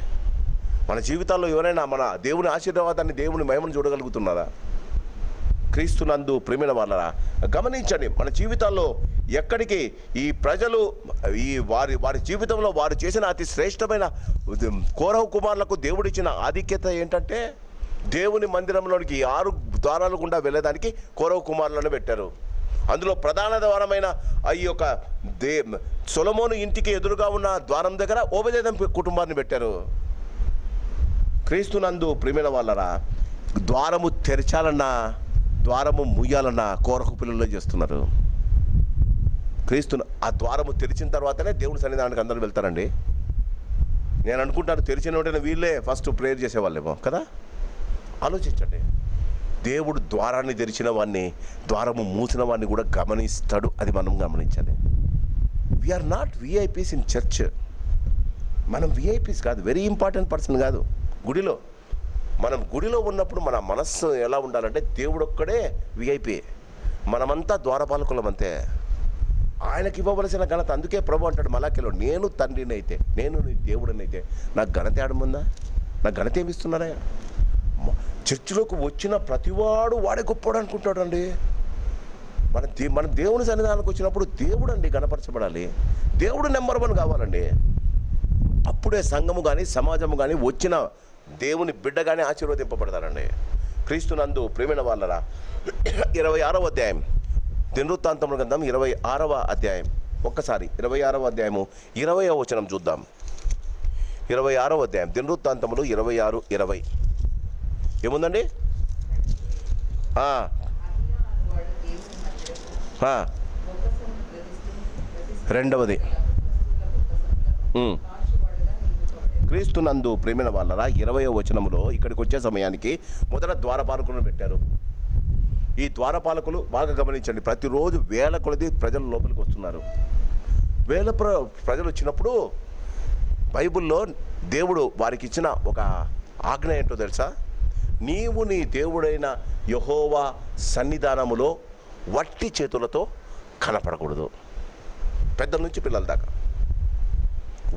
మన జీవితాల్లో ఎవరైనా మన దేవుని ఆశీర్వాదాన్ని, దేవుని మహిమను చూడగలుగుతున్నారా? క్రీస్తునందు ప్రేమైన వాళ్ళరా గమనించండి, మన జీవితాల్లో ఎక్కడికి ఈ ప్రజలు వారి జీవితంలో వారు చేసిన అతి శ్రేష్టమైన కోరహు కుమారులకు దేవుడిచ్చిన ఆధిక్యత ఏంటంటే, దేవుని మందిరంలోనికి 6 ద్వారాలు గుండా వెళ్ళేదానికి కోరహు కుమారులను పెట్టారు. అందులో ప్రధాన ద్వారమైన ఈ యొక్క సొలొమోను ఇంటికి ఎదురుగా ఉన్న ద్వారం దగ్గర ఓబేదేదోము కుటుంబాన్ని పెట్టారు. క్రీస్తునందు ప్రియమైన వాళ్ళరా, ద్వారము తెరచాలన్నా ద్వారము ముయ్యాలన్నా కోరహు పిల్లలు చేస్తున్నారు. క్రీస్తును ఆ ద్వారము తెరిచిన తర్వాతనే దేవుని సన్నిధానానికి అందరూ వెళ్తారండి. నేను అనుకుంటాను తెరిచిన వెంటనే వీళ్ళే ఫస్ట్ ప్రేయర్ చేసేవాళ్ళేమో కదా. ఆలోచించండి, దేవుడు ద్వారాన్ని తెరిచిన వాడిని, ద్వారము మూసిన వాడిని కూడా గమనిస్తాడు. అది మనం గమనించాలి. We are not VIPs in church. మనం విఐపీస్ కాదు, వెరీ ఇంపార్టెంట్ పర్సన్ కాదు. మనం గుడిలో ఉన్నప్పుడు మన మనస్సు ఎలా ఉండాలంటే దేవుడు ఒక్కడే విఐపీ. మనమంతా ద్వారపాలకులం అంతే. ఆయనకి ఇవ్వవలసిన ఘనత. అందుకే ప్రభు అంటాడు మలాకిలో, నేను తండ్రిని అయితే, నేను నీ దేవుడిని అయితే నాకు ఘనత ఏడముందా? నాకు ఘనత ఏమి ఇస్తున్నారా? చర్చిలోకి వచ్చిన ప్రతివాడు వాడే గొప్పవాడు అనుకుంటాడు అండి. మన దేవుని సన్నిధానానికి వచ్చినప్పుడు దేవుడు అండి గణపరచబడాలి. దేవుడు నెంబర్ 1 కావాలండి. అప్పుడే సంఘము కానీ సమాజము కానీ వచ్చిన దేవుని బిడ్డ కానీ ఆశీర్వదింపబడతారండి. క్రీస్తునందు ప్రియమైన వాళ్ళరా, 26వ అధ్యాయం దినవృత్తాంతముల గ్రంథం 26వ అధ్యాయం, ఒక్కసారి 26వ అధ్యాయము 20వ వచనం చూద్దాం. 26వ అధ్యాయం దినవృత్తాంతములు 26:20 ఏముందండి? రెండవది క్రీస్తునందు ప్రేమైన వాళ్ళరా 20వ వచనములో ఇక్కడికి వచ్చే సమయానికి మొదట ద్వారపాలకులను పెట్టారు. ఈ ద్వారపాలకులు బాగా గమనించండి, ప్రతిరోజు వేల కొలది ప్రజలు లోపలికి వస్తున్నారు. ప్రజలు వచ్చినప్పుడు బైబిల్లో దేవుడు వారికి ఇచ్చిన ఒక ఆజ్ఞ ఏంటో తెలుసా? నీవు నీ దేవుడైన యెహోవా సన్నిధానములో వట్టి చేతులతో కనపడకూడదు. పెద్దల నుంచి పిల్లల దాకా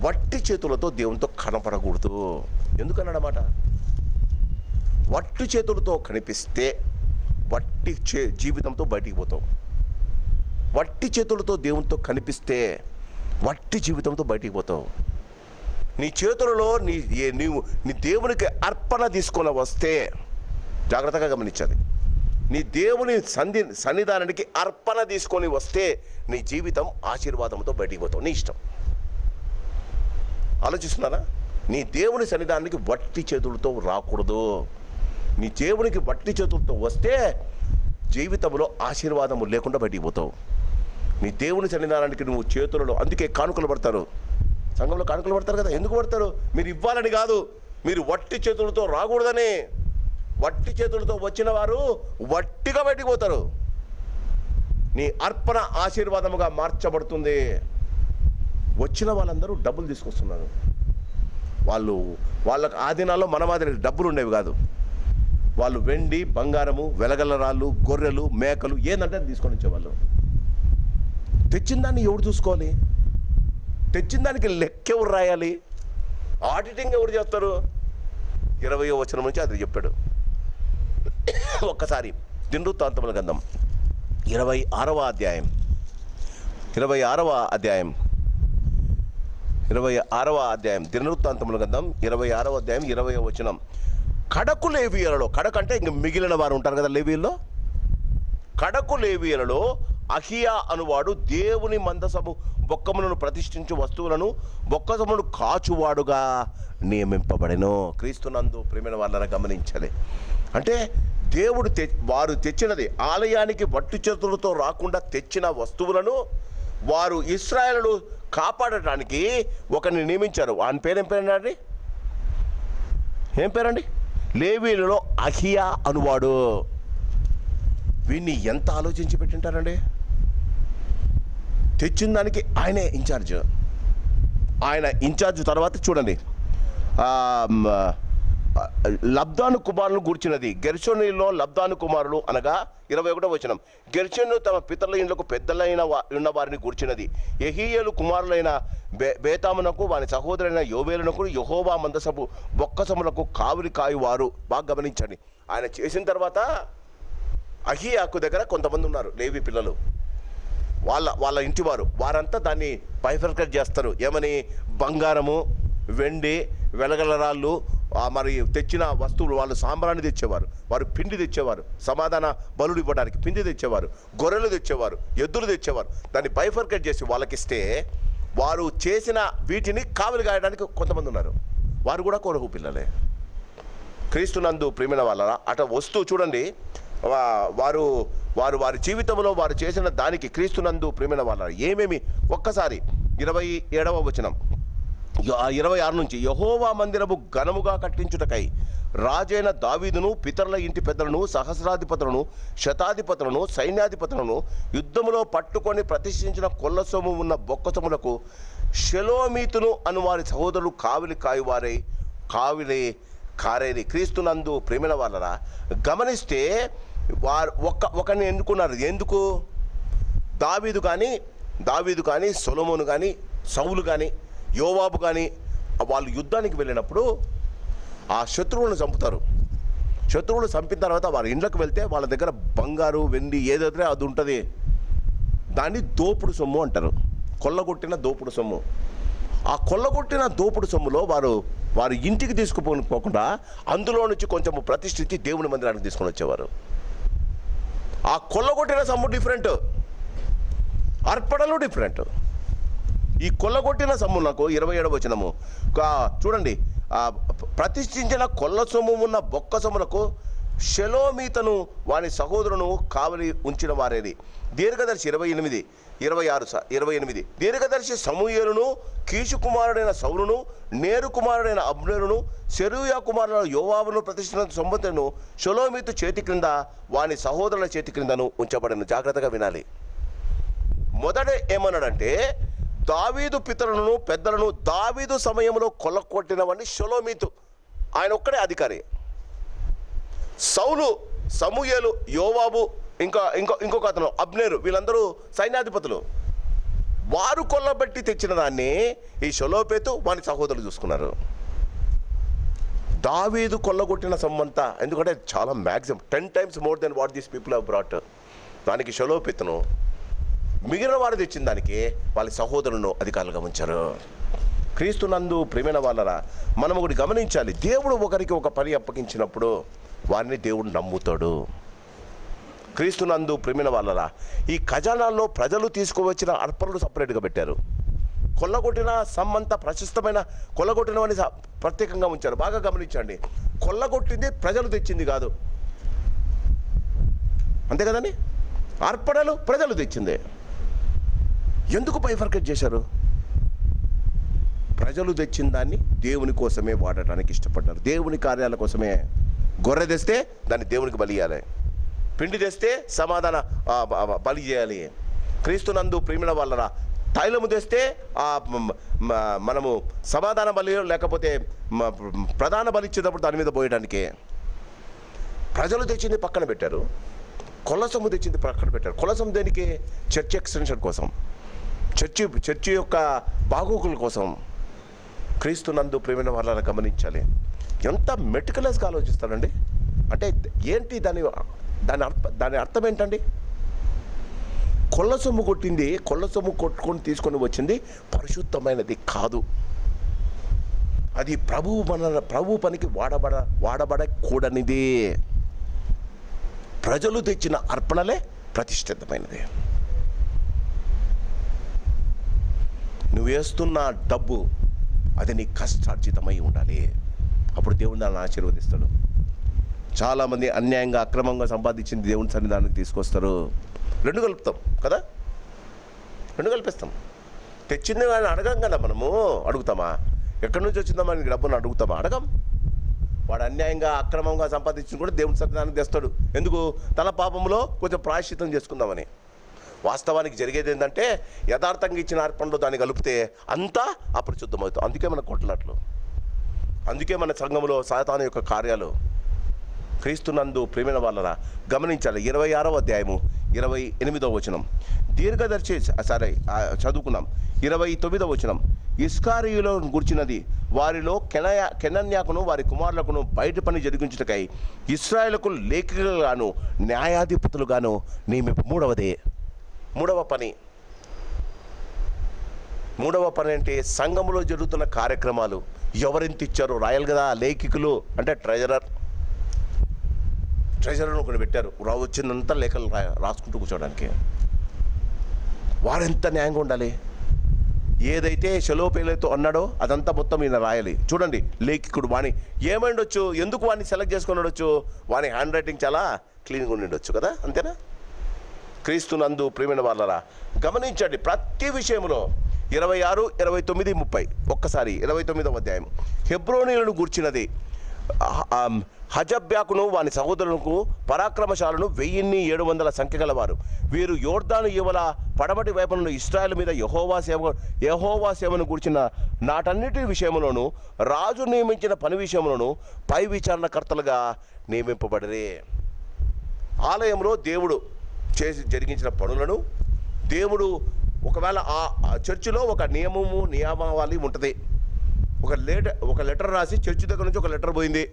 వట్టి చేతులతో దేవునితో కనపడకూడదు. ఎందుకన్నాడన్నమాట? వట్టి చేతులతో కనిపిస్తే వట్టి జీవితంతో బయటికి పోతావు. వట్టి చేతులతో దేవునితో కనిపిస్తే వట్టి జీవితంతో బయటికి పోతావు. నీ చేతులలో నీవు నీ దేవునికి అర్పణ తీసుకొని వస్తే, జాగ్రత్తగా గమనించాలి, నీ దేవుని సన్నిధానానికి అర్పణ తీసుకొని వస్తే నీ జీవితం ఆశీర్వాదంతో బయటికి పోతావు. నీ ఇష్టం. ఆలోచిస్తున్నారా? నీ దేవుని సన్నిధానానికి వట్టి చేతులతో రాకూడదు. నీ దేవునికి వట్టి చేతులతో వస్తే జీవితంలో ఆశీర్వాదము లేకుండా బయటికి పోతావు. నీ దేవుని సన్నిధానానికి నువ్వు చేతులలో, అందుకే కానుకలు పడతారు, సంఘంలో కానుకలు పడతారు కదా. ఎందుకు పడతారు? మీరు ఇవ్వాలని కాదు, మీరు వట్టి చేతులతో రాకూడదని. వట్టి చేతులతో వచ్చిన వారు వట్టిగా బయటికి పోతారు. నీ అర్పణ ఆశీర్వాదముగా మార్చబడుతుంది. వచ్చిన వాళ్ళందరూ డబ్బులు తీసుకొస్తున్నారు. వాళ్ళకు ఆ దినాల్లో మన మాదిరి డబ్బులు ఉండేవి కాదు. వాళ్ళు వెండి, బంగారము, వెలగల రాళ్ళు, గొర్రెలు, మేకలు ఏందంటే తీసుకొని వచ్చేవాళ్ళు. తెచ్చిన దాన్ని ఎవరు చూసుకోవాలి? తెచ్చిన దానికి లెక్క ఎవరు రాయాలి? ఆడిటింగ్ ఎవరు చేస్తారు? 20వ వచనం నుంచి అది చెప్పాడు. ఒక్కసారి దినవృత్తాంతముల గ్రంథం 26వ అధ్యాయం 26వ అధ్యాయం దినవృత్తాంతముల గ్రంథం 26వ అధ్యాయం 20వ వచనం. కడకు లేవీయులలో, కడకు అంటే ఇంక మిగిలిన వారు ఉంటారు కదా లేవీయుల్లో, కడకు లేవీయులలో అహియా అనువాడు దేవుని మందసము బొక్కములను ప్రతిష్ఠించు వస్తువులను బొక్కసమును కాచువాడుగా నియమింపబడెను. క్రీస్తునందు ప్రియమైన వాళ్ళని గమనించాలి. అంటే దేవుడు వారు తెచ్చినది, ఆలయానికి వట్టి చేతులతో రాకుండా తెచ్చిన వస్తువులను వారు ఇశ్రాయేలును కాపాడటానికి ఒకరిని నియమించారు. ఆయన పేరేంటి? ఏం పేరండి? లేవీయులలో అహియా అనువాడు. వీడిని ఎంత ఆలోచించి పెట్టింటారండి. తెచ్చిన దానికి ఆయనే ఇన్ఛార్జ్. ఆయన ఇన్ఛార్జ్ తర్వాత చూడండి, లబ్దాను కుమారులను గూర్చినది. గెర్షోనీలో లబ్దాను కుమారులు అనగా 21వ వచనం. గెర్షోను తమ పితరుల ఇండ్లకు పెద్దలైన ఉన్న వారిని గూర్చినది. యెహీయేలు కుమారులైన బేతామునకు వాని సహోదరైన యోవేలునకు యెహోవా మందసపు బొక్కసములకు కావులి కాయువారు. బాగా గమనించండి. ఆయన చేసిన తర్వాత అహియాకు దగ్గర కొంతమంది ఉన్నారు లేవి పిల్లలు, వాళ్ళ ఇంటివారు. వారంతా దాన్ని బైఫర్కేట్ చేస్తారు. ఏమని? బంగారము, వెండి, వెలగల రాళ్ళు, మరి తెచ్చిన వస్తువులు. వాళ్ళు సాంబ్రాన్ని తెచ్చేవారు, వారు పిండి తెచ్చేవారు, సమాధాన బలుడు ఇవ్వడానికి పిండి తెచ్చేవారు, గొర్రెలు తెచ్చేవారు, ఎద్దులు తెచ్చేవారు. దాన్ని బైఫర్కేట్ చేసి వాళ్ళకిస్తే వారు చేసిన వీటిని కావలి గాయడానికి కొంతమంది ఉన్నారు. వారు కూడా కొరకు పిల్లలే. క్రీస్తునందు ప్రియమైన వాళ్ళరా అట వస్తూ చూడండి, వారి జీవితంలో వారు చేసిన దానికి క్రీస్తునందు ప్రియమైన వాళ్ళ ఏమేమి ఒక్కసారి 27వ వచనం 26 నుంచి. యెహోవా మందిరము ఘనముగా కట్టించుటకై రాజైన దావీదును పితరుల ఇంటి పెద్దలను సహస్రాధిపతులను శతాధిపతులను సైన్యాధిపతులను యుద్ధములో పట్టుకొని ప్రతిష్ఠించిన కొల్ల సొమ్ము ఉన్న బొక్కసములకు షెలోమీతును అను వారి సహోదరులు కావిలి కారేది. క్రీస్తునందు ప్రేమిన వాళ్ళరా గమనిస్తే వారు ఒకరిని ఎన్నుకున్నారు. ఎందుకు? దావీదు కానీ సొలొమోను కానీ సౌలు కానీ యోవాబు కానీ వాళ్ళు యుద్ధానికి వెళ్ళినప్పుడు ఆ శత్రువులను చంపుతారు. శత్రువులు చంపిన తర్వాత వారి ఇండ్లకు వెళ్తే వాళ్ళ దగ్గర బంగారు వెండి ఏదైతే అది ఉంటుంది, దాన్ని దోపుడు సొమ్ము అంటారు. కొల్లగొట్టిన దోపుడు సొమ్ము. ఆ కొల్లగొట్టిన దోపుడు సొమ్ములో వారు ఇంటికి తీసుకుపోకుండా అందులో నుంచి కొంచెం ప్రతిష్ఠించి దేవుని మందిరానికి తీసుకొని వచ్చేవారు. ఆ కొల్లగొట్టిన సొమ్ము డిఫరెంట్, అర్పణలు డిఫరెంట్. ఈ కొల్లగొట్టిన సొమ్మునకు 27వ వచనము చూడండి, ప్రతిష్ఠించిన కొల్ల సొమ్ము ఉన్న బొక్క సొమ్ములకు షెలోమీతను వాని సహోదరును కావలి ఉంచిన వారేది. దీర్ఘదర్శి 28 దీర్ఘదర్శి సమూయేలును కీషు కుమారుడైన సౌలును నేరు కుమారుడైన అబ్నేరును సెరూయా కుమారుడైన యోవాబును ప్రతిష్ఠించిన సొమ్మును షెలోమీతు చేతి క్రింద వాని సహోదరుల చేతి క్రిందను ఉంచబడను. జాగ్రత్తగా వినాలి. మొదట ఏమన్నాడంటే, దావీదు పితరులను పెద్దలను దావీదు సమయంలో కొల్లగొట్టినవన్నీ షెలోమీతు, ఆయన ఒక్కడే అధికారి. సౌలు, సమూయేలు, యోవాబు, ఇంకొక అతను అబ్నేరు, వీళ్ళందరూ సైన్యాధిపతులు. వారు కొల్లబెట్టి తెచ్చిన దాన్ని ఈ షెలోపేతు వాని సహోదరులు చూసుకున్నారు. దావీదు కొల్లగొట్టిన సొమ్మంతా, ఎందుకంటే చాలా maximum 10 times more than what these people have brought, దానికి షెలోపేతును, మిగిలిన వారు తెచ్చిన దానికి వాళ్ళ సహోదరులను అధికారులుగా ఉంచారు. క్రీస్తునందు ప్రేమైన వాళ్ళరా, మనం ఒకటి గమనించాలి. దేవుడు ఒకరికి ఒక పని అప్పగించినప్పుడు వారిని దేవుడు నమ్ముతాడు. క్రీస్తునందు ప్రేమైన వాళ్ళరా, ఈ ఖజానాల్లో ప్రజలు తీసుకువచ్చిన అర్పణలు సపరేట్గా పెట్టారు. కొల్లగొట్టిన సమ్మంతా ప్రశస్తమైన కొల్లగొట్టినవని ప్రత్యేకంగా ఉంచారు. బాగా గమనించండి, కొల్లగొట్టింది ప్రజలు తెచ్చింది కాదు, అంతే కదండి. అర్పణలు ప్రజలు తెచ్చిందే. ఎందుకు బైఫర్కేట్ చేశారు? ప్రజలు తెచ్చిన దాన్ని దేవుని కోసమే వాడటానికి ఇష్టపడ్డారు. దేవుని కార్యాల కోసమే. గొర్రె తెస్తే దాన్ని దేవునికి బలి ఇవ్వాలి, పిండి తెస్తే సమాధాన బలి చేయాలి. క్రీస్తునందు ప్రేమిన వాళ్ళరా, తైలము తెస్తే మనము సమాధాన బలి లేకపోతే ప్రధాన బలి ఇచ్చేటప్పుడు దాని మీద పోయడానికి. ప్రజలు తెచ్చింది పక్కన పెట్టారు, కొలసము తెచ్చింది పక్కన పెట్టారు. కొలసం దేనికి? చర్చ్ ఎక్స్టెన్షన్ కోసం, చర్చి యొక్క బాగోగుల కోసం. క్రీస్తునందు ప్రేమైన వాళ్ళని గమనించాలి. ఎంత మెటికులస్గా ఆలోచిస్తాడండి. అంటే ఏంటి దాని అర్థం ఏంటండి? కొల్ల సొమ్ము కొట్టుకొని తీసుకొని వచ్చింది పరిశుద్ధమైనది కాదు. అది ప్రభు పనికి వాడబడకూడనిది. ప్రజలు తెచ్చిన అర్పణలే ప్రతిష్ఠితమైనది. నువ్వు వేస్తున్న డబ్బు అది నీ కష్టార్జితమై ఉండాలి. అప్పుడు దేవుడు దాన్ని ఆశీర్వదిస్తాడు. చాలామంది అన్యాయంగా అక్రమంగా సంపాదించింది దేవుని సన్నిధానానికి తీసుకొస్తారు. రెండు కలుపుతాం కదా, రెండు కలిపిస్తాం. తెచ్చింది కానీ అడగం కదా. మనము అడుగుతామా? ఎక్కడి నుంచి వచ్చిందా మనకి డబ్బును అడుగుతామా? అడగం. వాడు అన్యాయంగా అక్రమంగా సంపాదించిన కూడా దేవుని సన్నిధానానికి తెస్తాడు. ఎందుకు? తన పాపంలో కొంచెం ప్రాయశ్చిత్తం చేసుకుందామని. వాస్తవానికి జరిగేది ఏంటంటే, యథార్థంగా ఇచ్చిన అర్పణలో దాన్ని కలిపితే అంతా అపరిశుద్ధమవుతుంది. అందుకే మన కొట్లాట్లు, అందుకే మన సంఘంలో సాతాను యొక్క కార్యాలు. క్రీస్తునందు ప్రేమైన వాళ్ళరా గమనించాలి. 26వ అధ్యాయము 28వ వచనం దీర్ఘదర్శి చదువుకున్నాం. 29వ వచనం ఇస్కారియులో గుర్చినది వారిలో కెనన్యాకును వారి కుమారులకును బయట పని జరిగించుటకై ఇశ్రాయేలుకు లేఖకులుగాను న్యాయాధిపతులుగాను నియమింపు. మూడవ పని అంటే సంఘంలో జరుగుతున్న కార్యక్రమాలు ఎవరెంత ఇచ్చారో రాయాలి కదా. లేఖికులు అంటే ట్రెజరర్ను ఒకటి పెట్టారు, వచ్చినంత లేఖలు రాసుకుంటూ కూర్చోడానికి. వారెంత న్యాయంగా ఉండాలి. ఏదైతే షెలోపేలతో అన్నాడో అదంతా మొత్తం ఈయన రాయాలి. చూడండి, లేఖికుడు వాణి ఏమైండొచ్చు, ఎందుకు వాడిని సెలెక్ట్ చేసుకుని ఉండొచ్చు? వాని హ్యాండ్ రైటింగ్ చాలా క్లీన్గా ఉండిండొచ్చు కదా, అంతేనా? క్రీస్తునందు ప్రేమైన వాళ్ళరా గమనించండి, ప్రతి విషయంలో 26, 29, 30 ఒక్కసారి 29వ అధ్యాయం హెబ్రోనీయులను గూర్చినది. హజబ్యాకును వాని సహోదరులకు పరాక్రమశాలను 1700 సంఖ్య గలవారు. వీరు యోర్దాను యువల పడమటి వైపున ఇశ్రాయేలు మీద యెహోవా సేవను గూర్చిన నాటన్నిటి విషయంలోనూ రాజు నియమించిన పని విషయంలోనూ పై విచారణకర్తలుగా నియమింపబడిరే. ఆలయంలో దేవుడు చేసి జరిగించిన పనులను దేవుడు ఒకవేళ ఆ చర్చిలో ఒక నియమావళి ఉంటుంది. ఒక లెటర్ రాసి చర్చి దగ్గర నుంచి ఒక లెటర్ పోయింది,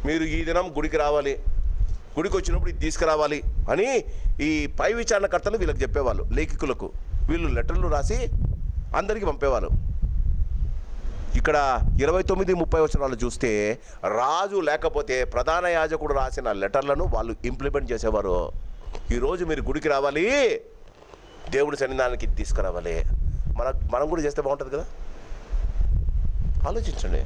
మీరు ఈ దినం గుడికి రావాలి, గుడికి వచ్చినప్పుడు ఇది తీసుకురావాలి అని ఈ పై విచారణకర్తలు వీళ్ళకి చెప్పేవాళ్ళు, లేఖికులకు. వీళ్ళు లెటర్లు రాసి అందరికీ పంపేవాళ్ళు. ఇక్కడ 29-30 వచనాలు చూస్తే రాజు లేకపోతే ప్రధాన యాజకుడు రాసిన లెటర్లను వాళ్ళు ఇంప్లిమెంట్ చేసేవారు. ఈరోజు మీరు గుడికి రావాలి, దేవుడి సన్నిధానానికి తీసుకురావాలి. మనం కూడా చేస్తే బాగుంటుంది కదా. ఆలోచించండి,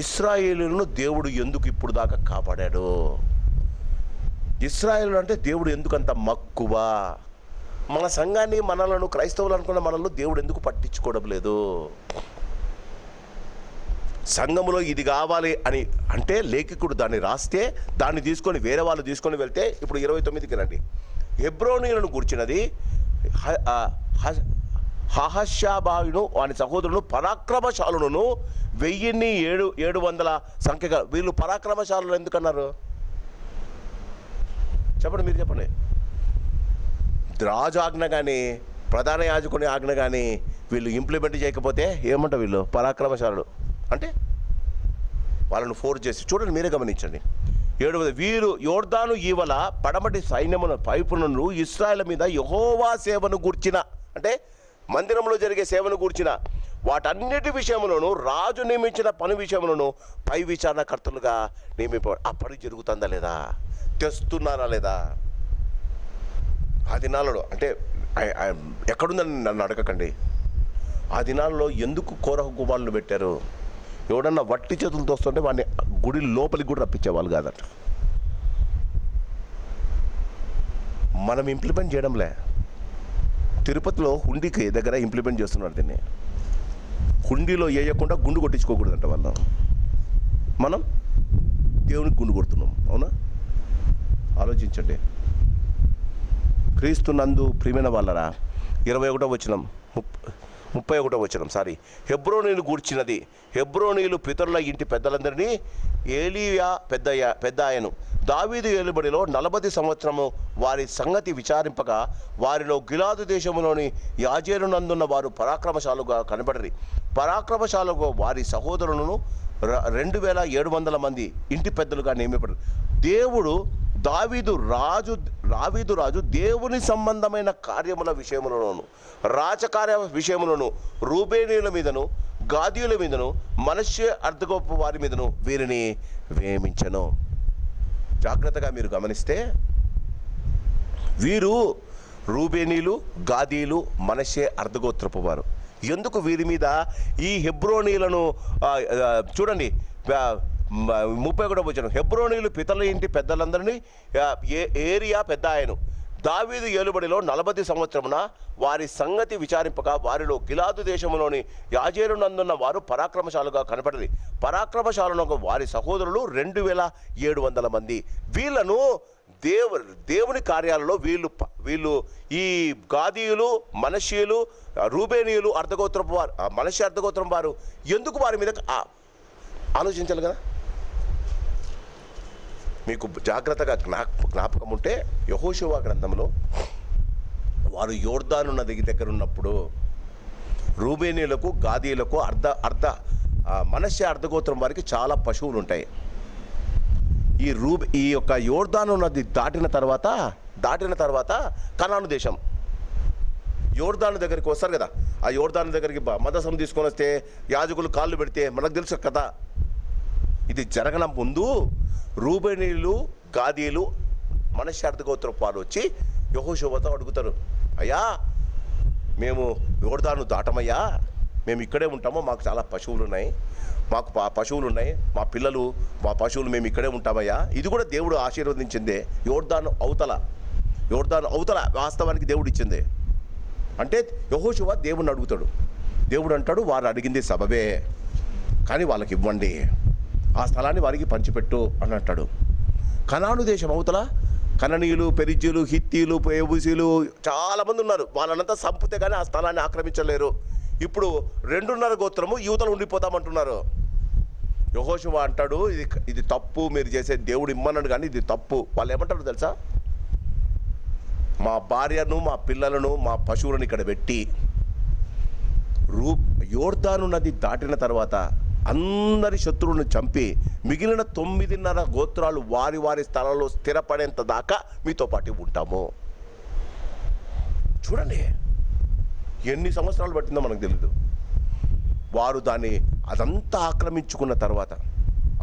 ఇశ్రాయేలులను దేవుడు ఎందుకు ఇప్పుడు దాకా కాపాడాడు? ఇశ్రాయేలు అంటే దేవుడు ఎందుకంత మక్కువ? మన సంఘాన్ని, మనలను, క్రైస్తవులు అనుకున్న మనల్ని దేవుడు ఎందుకు పట్టించుకోవడం లేదు? సంఘములో ఇది కావాలి అని అంటే లేఖికుడు దాన్ని రాస్తే దాన్ని తీసుకొని వేరే వాళ్ళు తీసుకొని వెళ్తే, ఇప్పుడు 29కి రండి. హెబ్రోనీయులను గూర్చినది హహష్యాబాయును వాని సహోదరులను పరాక్రమశాలులను 1700 సంఖ్యగా. వీళ్ళు పరాక్రమశాలులు ఎందుకన్నారు చెప్పండి, మీరు చెప్పండి. రాజు ఆజ్ఞ కానీ ప్రధాన యాజకుని ఆజ్ఞ కానీ వీళ్ళు ఇంప్లిమెంట్ చేయకపోతే ఏమంటారు? వీళ్ళు పరాక్రమశాలులు అంటే వాళ్ళను ఫోర్స్ చేసి. చూడండి, మీరే గమనించండి. 7 వీరు యోర్దాను ఈవల పడమటి సైన్యమును పైపును ఇశ్రాయేల్ మీద యెహోవా సేవను గూర్చిన, అంటే మందిరంలో జరిగే సేవను గూర్చిన వాటన్నిటి విషయములను రాజు నియమించిన పని విషయములను పై విచారణకర్తలుగా నియమింప. ఆ పని జరుగుతుందా లేదా? తెస్తున్నారా లేదా? ఆ దినాలలో అంటే ఎక్కడుందని నన్ను అడగకండి. ఆ దినాల్లో ఎందుకు కోరహ కుమారులు పెట్టారు? ఎవడన్నా వట్టి చేతులతో వస్తుంటే వాడిని గుడి లోపలికి కూడా రప్పించేవాళ్ళు కాదట. మనం ఇంప్లిమెంట్ చేయడంలే. తిరుపతిలో హుండీకి దగ్గర ఇంప్లిమెంట్ చేస్తున్నారు దీన్ని. హుండీలో వేయకుండా గుండు కొట్టించుకోకూడదంట వాళ్ళు. మనం దేవునికి గుండు కొడుతున్నాం. అవునా? ఆలోచించండి. క్రీస్తు నందు ప్రియమైన వాళ్ళరా, 21వ వచనం 31వ వచనం హెబ్రోనీలు గూర్చినది. హెబ్రోనీలు పితరుల ఇంటి పెద్దలందరినీ ఏలీయా పెద్ద ఆయను దావీదు ఏలుబడిలో 40 సంవత్సరము వారి సంగతి విచారింపగా వారిలో గిలాదు దేశములోని యాజేరునందున్న వారు పరాక్రమశాలుగా కనబడరి. పరాక్రమశాలుగా వారి సహోదరులను 2700 మంది ఇంటి పెద్దలుగా నియమిపడరు. దావీదు రాజు దేవుని సంబంధమైన కార్యముల విషయములను, రాజకార్య విషయములను రూబేనీయుల మీదను గాదీయుల మీదను మనష్షే అర్థగోపు వారి మీదను వీరిని నియమించెను. జాగ్రత్తగా మీరు గమనిస్తే వీరు రూబేనీయులు, గాదీయులు, మనష్షే అర్థగోత్రపు వారు. ఎందుకు వీరి మీద ఈ హెబ్రోనీయులను చూడండి, 31వ వచనం హెబ్రోనీయులు పితరుల ఇంటి పెద్దలందరినీ ఏరియా పెద్ద ఆయను దావీదు ఏలుబడిలో 40 సంవత్సరమున వారి సంగతి విచారింపగా వారిలో గిలాదు దేశములోని యాజేరునందున్న వారు పరాక్రమశాలుగా కనపడది. పరాక్రమశాలను వారి సహోదరులు 2700 మంది. వీళ్ళను దేవుని కార్యాలలో వీళ్ళు ఈ గాదీయులు, మనష్షీయులు, రూబేనీయులు అర్ధగోత్రపు వారు, మనష్షే అర్ధగోత్రం వారు ఎందుకు వారి మీద ఆలోచించాలి కదా. మీకు జాగ్రత్తగా జ్ఞాపకం ఉంటే యెహోషువ గ్రంథంలో వారు యోర్దాను నది దగ్గర ఉన్నప్పుడు రూబేనీయులకు, గాదీయులకు, మనష్షే అర్ధగోత్రం వారికి చాలా పశువులు ఉంటాయి. ఈ యొక్క యోర్దాను నది దాటిన తర్వాత కనాను దేశం, యోర్దాను దగ్గరికి వస్తారు కదా. ఆ యోర్దాను దగ్గరికి మదసం తీసుకొని వస్తే యాజకులు కాళ్ళు పెడితే మనకు తెలుసు కదా. ఇది జరగన ముందు రూబేనీయులు, గాదీయులు, మనష్షే అర్ధగోత్రపు వారు వచ్చి యెహోషువతో అడుగుతారు, అయ్యా మేము యోర్దాను దాటమయ్యా, మేము ఇక్కడే ఉంటాము, మాకు చాలా పశువులు ఉన్నాయి, మా పిల్లలు, మా పశువులు మేము ఇక్కడే ఉంటామయ్యా. ఇది కూడా దేవుడు ఆశీర్వదించిందే. యోర్దాను అవతల వాస్తవానికి దేవుడు ఇచ్చిందే. అంటే యెహోషువ దేవుడిని అడుగుతాడు. దేవుడు అంటాడు, వారు అడిగింది సబబే, కానీ వాళ్ళకి ఇవ్వండి, ఆ స్థలాన్ని వారికి పంచిపెట్టు అని అంటాడు. కనాను దేశం అవతల కననీయులు, పెరిజ్జీలు, హిత్తీలు, యెబూసీలు చాలామంది ఉన్నారు. వాళ్ళనంతా సంపితే కానీ ఆ స్థలాన్ని ఆక్రమించలేరు. ఇప్పుడు 2.5 గోత్రము యువతలు ఉండిపోతామంటున్నారు. యెహోషువ అంటాడు, ఇది తప్పు, మీరు చేసే దేవుడు ఇమ్మన్నాడు కానీ ఇది తప్పు. వాళ్ళు ఏమంటారు తెలుసా? మా భార్యను, మా పిల్లలను, మా పశువులను ఇక్కడ పెట్టి యోర్దాను నది దాటిన తర్వాత అందరి శత్రువులను చంపి మిగిలిన 9.5 గోత్రాలు వారి వారి స్థలాల్లో స్థిరపడేంత దాకా మీతో పాటు ఉంటాము. చూడండి ఎన్ని సంవత్సరాలు పట్టిందో మనకు తెలియదు. వారు అదంతా ఆక్రమించుకున్న తర్వాత,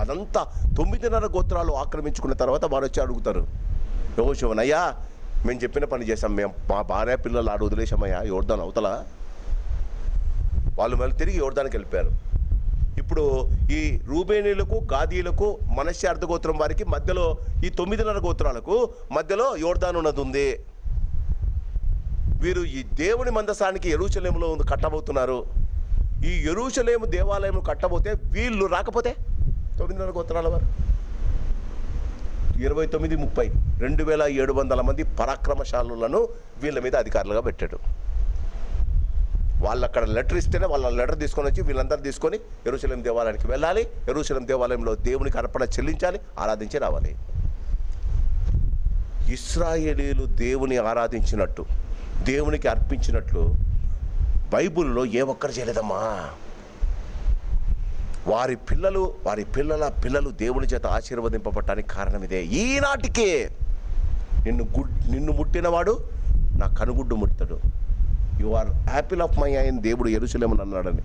అదంతా 9.5 గోత్రాలు ఆక్రమించుకున్న తర్వాత వారు వచ్చి అడుగుతారు, యెహోషువనయ్యా మేము చెప్పిన పని చేసాం, మేము మా భార్య పిల్లలు ఆడు వదిలేసామయ్యా యోర్దాను అవతల. వాళ్ళు మళ్ళీ తిరిగి యోర్దానికి వెళ్ళిపోయారు. ఇప్పుడు ఈ రూబేనీలకు, గాదీలకు, మనష్య అర్ధగోత్రం వారికి మధ్యలో, ఈ 9.5 గోత్రాలకు మధ్యలో యోర్దాను నది ఉంది. వీరు ఈ దేవుని మందసానికి యెరూషలేములో కట్టబోతున్నారు. ఈ యెరూషలేము దేవాలయం కట్టబోతే వీళ్ళు రాకపోతే 9.5 గోత్రాల వారు 29, 30 2,700 మంది పరాక్రమశాలులను వీళ్ళ మీద అధికారులుగా పెట్టాడు. వాళ్ళు అక్కడ లెటర్ ఇస్తేనే వాళ్ళ లెటర్ తీసుకొని వచ్చి వీళ్ళందరూ తీసుకొని యెరూషలేం దేవాలయానికి వెళ్ళాలి. యెరూషలేం దేవాలయంలో దేవునికి అర్పణ చెల్లించాలి, ఆరాధించి రావాలి. ఇశ్రాయేలీలు దేవుని ఆరాధించినట్టు, దేవునికి అర్పించినట్లు బైబిల్లో ఏ ఒక్కరు చేయలేదమ్మా. వారి పిల్లల పిల్లలు దేవుని చేత ఆశీర్వదింపబడటానికి కారణం ఇదే. ఈనాటికే నిన్ను ముట్టినవాడు నా కనుగుడ్డు ముడతాడు. You are apple of my eye అని దేవుడు యెరూషలేమును అన్నాడండి,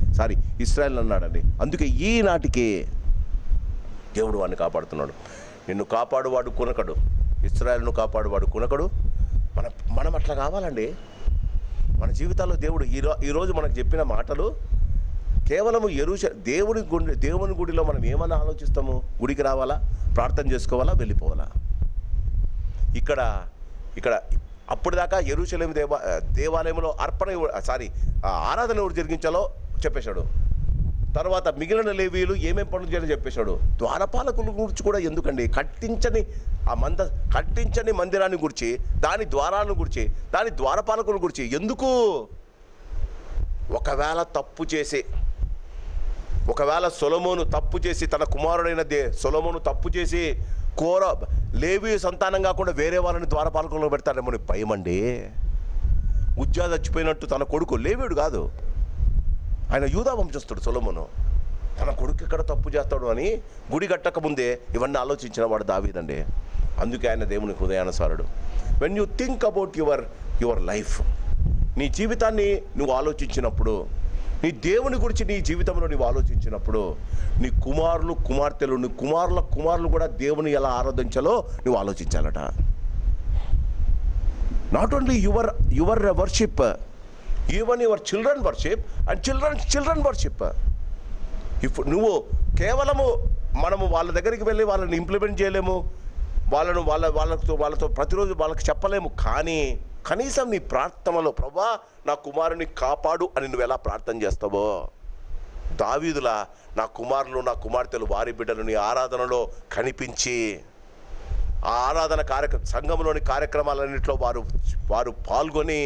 ఇశ్రాయేల్ అన్నాడండి. అందుకే ఈనాటికే దేవుడు వాడిని కాపాడుతున్నాడు. నిన్ను కాపాడువాడు కునకడు, ఇశ్రాయేలును కాపాడువాడు కునకడు. మనం అట్లా కావాలండి. మన జీవితాల్లో దేవుడు ఈరోజు మనకు చెప్పిన మాటలు కేవలము దేవుని గుడిలో మనం ఏమన్నా ఆలోచిస్తాము? గుడికి రావాలా, ప్రార్థన చేసుకోవాలా, వెళ్ళిపోవాలా? ఇక్కడ అప్పుడు దాకా యెరూషలేము దేవాలయంలో ఆరాధన ఎవరు జరిగించాలో చెప్పేశాడు. తర్వాత మిగిలిన లేవీయులు ఏమేం పనులు చేయాలో చెప్పేశాడు. ద్వారపాలకుల గురించి కూడా ఎందుకండి? కట్టించని మందిరాన్ని గురించి, దాని ద్వారాలను గురించి, దాని ద్వారపాలకుల గురించి ఎందుకు? ఒకవేళ సొలొమోను తప్పు చేసి, తన కుమారుడైన సొలొమోను తప్పు చేసి లేవీ సంతానం కాకుండా వేరే వాళ్ళని ద్వారపాలకులను పెడతాడేమో భయం అండి. ఉజ్జా చచ్చిపోయినట్టు తన కొడుకు లేవీయుడు కాదు, ఆయన యూదా వంశస్థుడు సొలొమోను. తన కొడుకు ఎక్కడ తప్పు చేస్తాడు అని గుడి కట్టక ముందే ఇవన్నీ ఆలోచించిన వాడు దావీదండి. అందుకే ఆయన దేవుని హృదయానుసారుడు. When you think about your life, నీ జీవితాన్ని నువ్వు ఆలోచించినప్పుడు, నీ దేవుని గురించి నీ జీవితంలో నువ్వు ఆలోచించినప్పుడు, నీ కుమారులు కుమార్తెలు, నీ కుమారులు కూడా దేవుని ఎలా ఆరాధించాలో నువ్వు ఆలోచించాలట. Not only your worship, even your children worship and children worship. ఇప్పుడు నువ్వు కేవలము మనము వాళ్ళ దగ్గరికి వెళ్ళి వాళ్ళని ఇంప్లిమెంట్ చేయలేము, వాళ్ళతో ప్రతిరోజు వాళ్ళకి చెప్పలేము. కానీ కనీసం నీ ప్రార్థనలో, ప్రభువా నా కుమారుని కాపాడు అని నువ్వు ఎలా ప్రార్థన చేస్తావో, దావీదులా నా కుమారులు నా కుమార్తెలు వారి బిడ్డలు నీ ఆరాధనలో కనిపించి, ఆ ఆరాధన సంఘంలోని కార్యక్రమాలన్నింటిలో వారు పాల్గొని,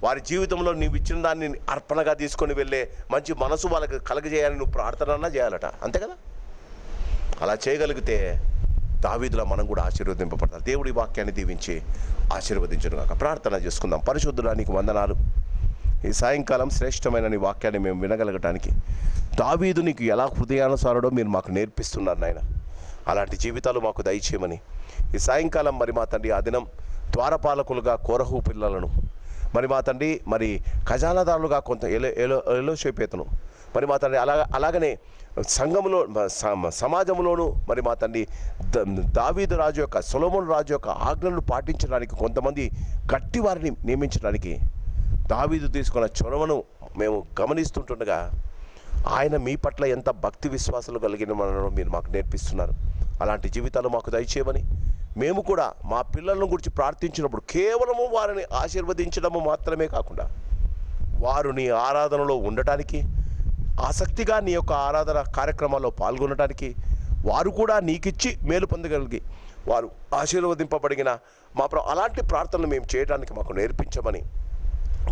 వారి జీవితంలో నీవు ఇచ్చిన దాన్ని అర్పణగా తీసుకొని వెళ్ళే మంచి మనసు వాళ్ళకి కలగజేయాలని నువ్వు ప్రార్థన చేయాలట. అంతే కదా? అలా చేయగలిగితే దావీదులా మనం కూడా ఆశీర్వదింపబడతాం. దేవుడి వాక్యాన్ని దీవించి ఆశీర్వదించును గాక. ప్రార్థన చేసుకుందాం. పరిశుద్ధుడా నీకు వందనాలు. ఈ సాయంకాలం శ్రేష్టమైన నీ వాక్యాన్ని మేము వినగలగటానికి దావీదు నీకు ఎలా హృదయానుసారుడో మీరు మాకు నేర్పిస్తున్నారు నాయన. అలాంటి జీవితాలు మాకు దయచేయమని ఈ సాయంకాలం మా తండ్రి ఆ దినం ద్వారపాలకులుగా కోరహు పిల్లలను, మా తండ్రి ఖజానాదారులుగా కొంత ఎలోషేపేతను, మా తండ్రి అలాగనే సంఘములో సమాజంలోనూ మా తండ్రి దావీదు రాజు యొక్క, సొలొమోను రాజు యొక్క ఆజ్ఞలను పాటించడానికి కొంతమంది గట్టి వారిని నియమించడానికి దావీదు తీసుకున్న చొరవను మేము గమనిస్తుంటుండగా ఆయన మీ పట్ల ఎంత భక్తి విశ్వాసాలు కలిగిన మనలో మీరు మాకు నేర్పిస్తున్నారు. అలాంటి జీవితాలు మాకు దయచేయమని, మేము కూడా మా పిల్లలను గురించి ప్రార్థించినప్పుడు కేవలము వారిని ఆశీర్వదించడము మాత్రమే కాకుండా వారు నీ ఆరాధనలో ఉండటానికి, ఆసక్తిగా నీ యొక్క ఆరాధన కార్యక్రమాల్లో పాల్గొనడానికి, వారు కూడా నీకిచ్చి మేలు పొందగలిగి వారు ఆశీర్వదింపబడిన అలాంటి ప్రార్థనలు మేము చేయడానికి మాకు నేర్పించమని,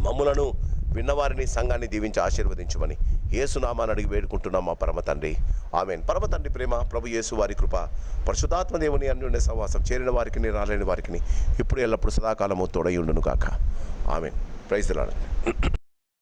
మమ్ములను విన్నవారిని సంఘాన్ని దీవించి ఆశీర్వదించమని యేసునామాన్ని అడిగి వేడుకుంటున్నాం మా పరమ తండ్రి. ఆమెన్. పరమ తండ్రి ప్రేమ, ప్రభు యేసు వారి కృప, పరిశుద్ధాత్మ దేవుని అన్యోన్య సహవాసం చేరిన వారికి రాలేని వారికి ఇప్పుడు ఎల్లప్పుడు సదాకాలము తోడై ఉండును గాక. ఆమెన్. Praise the lord.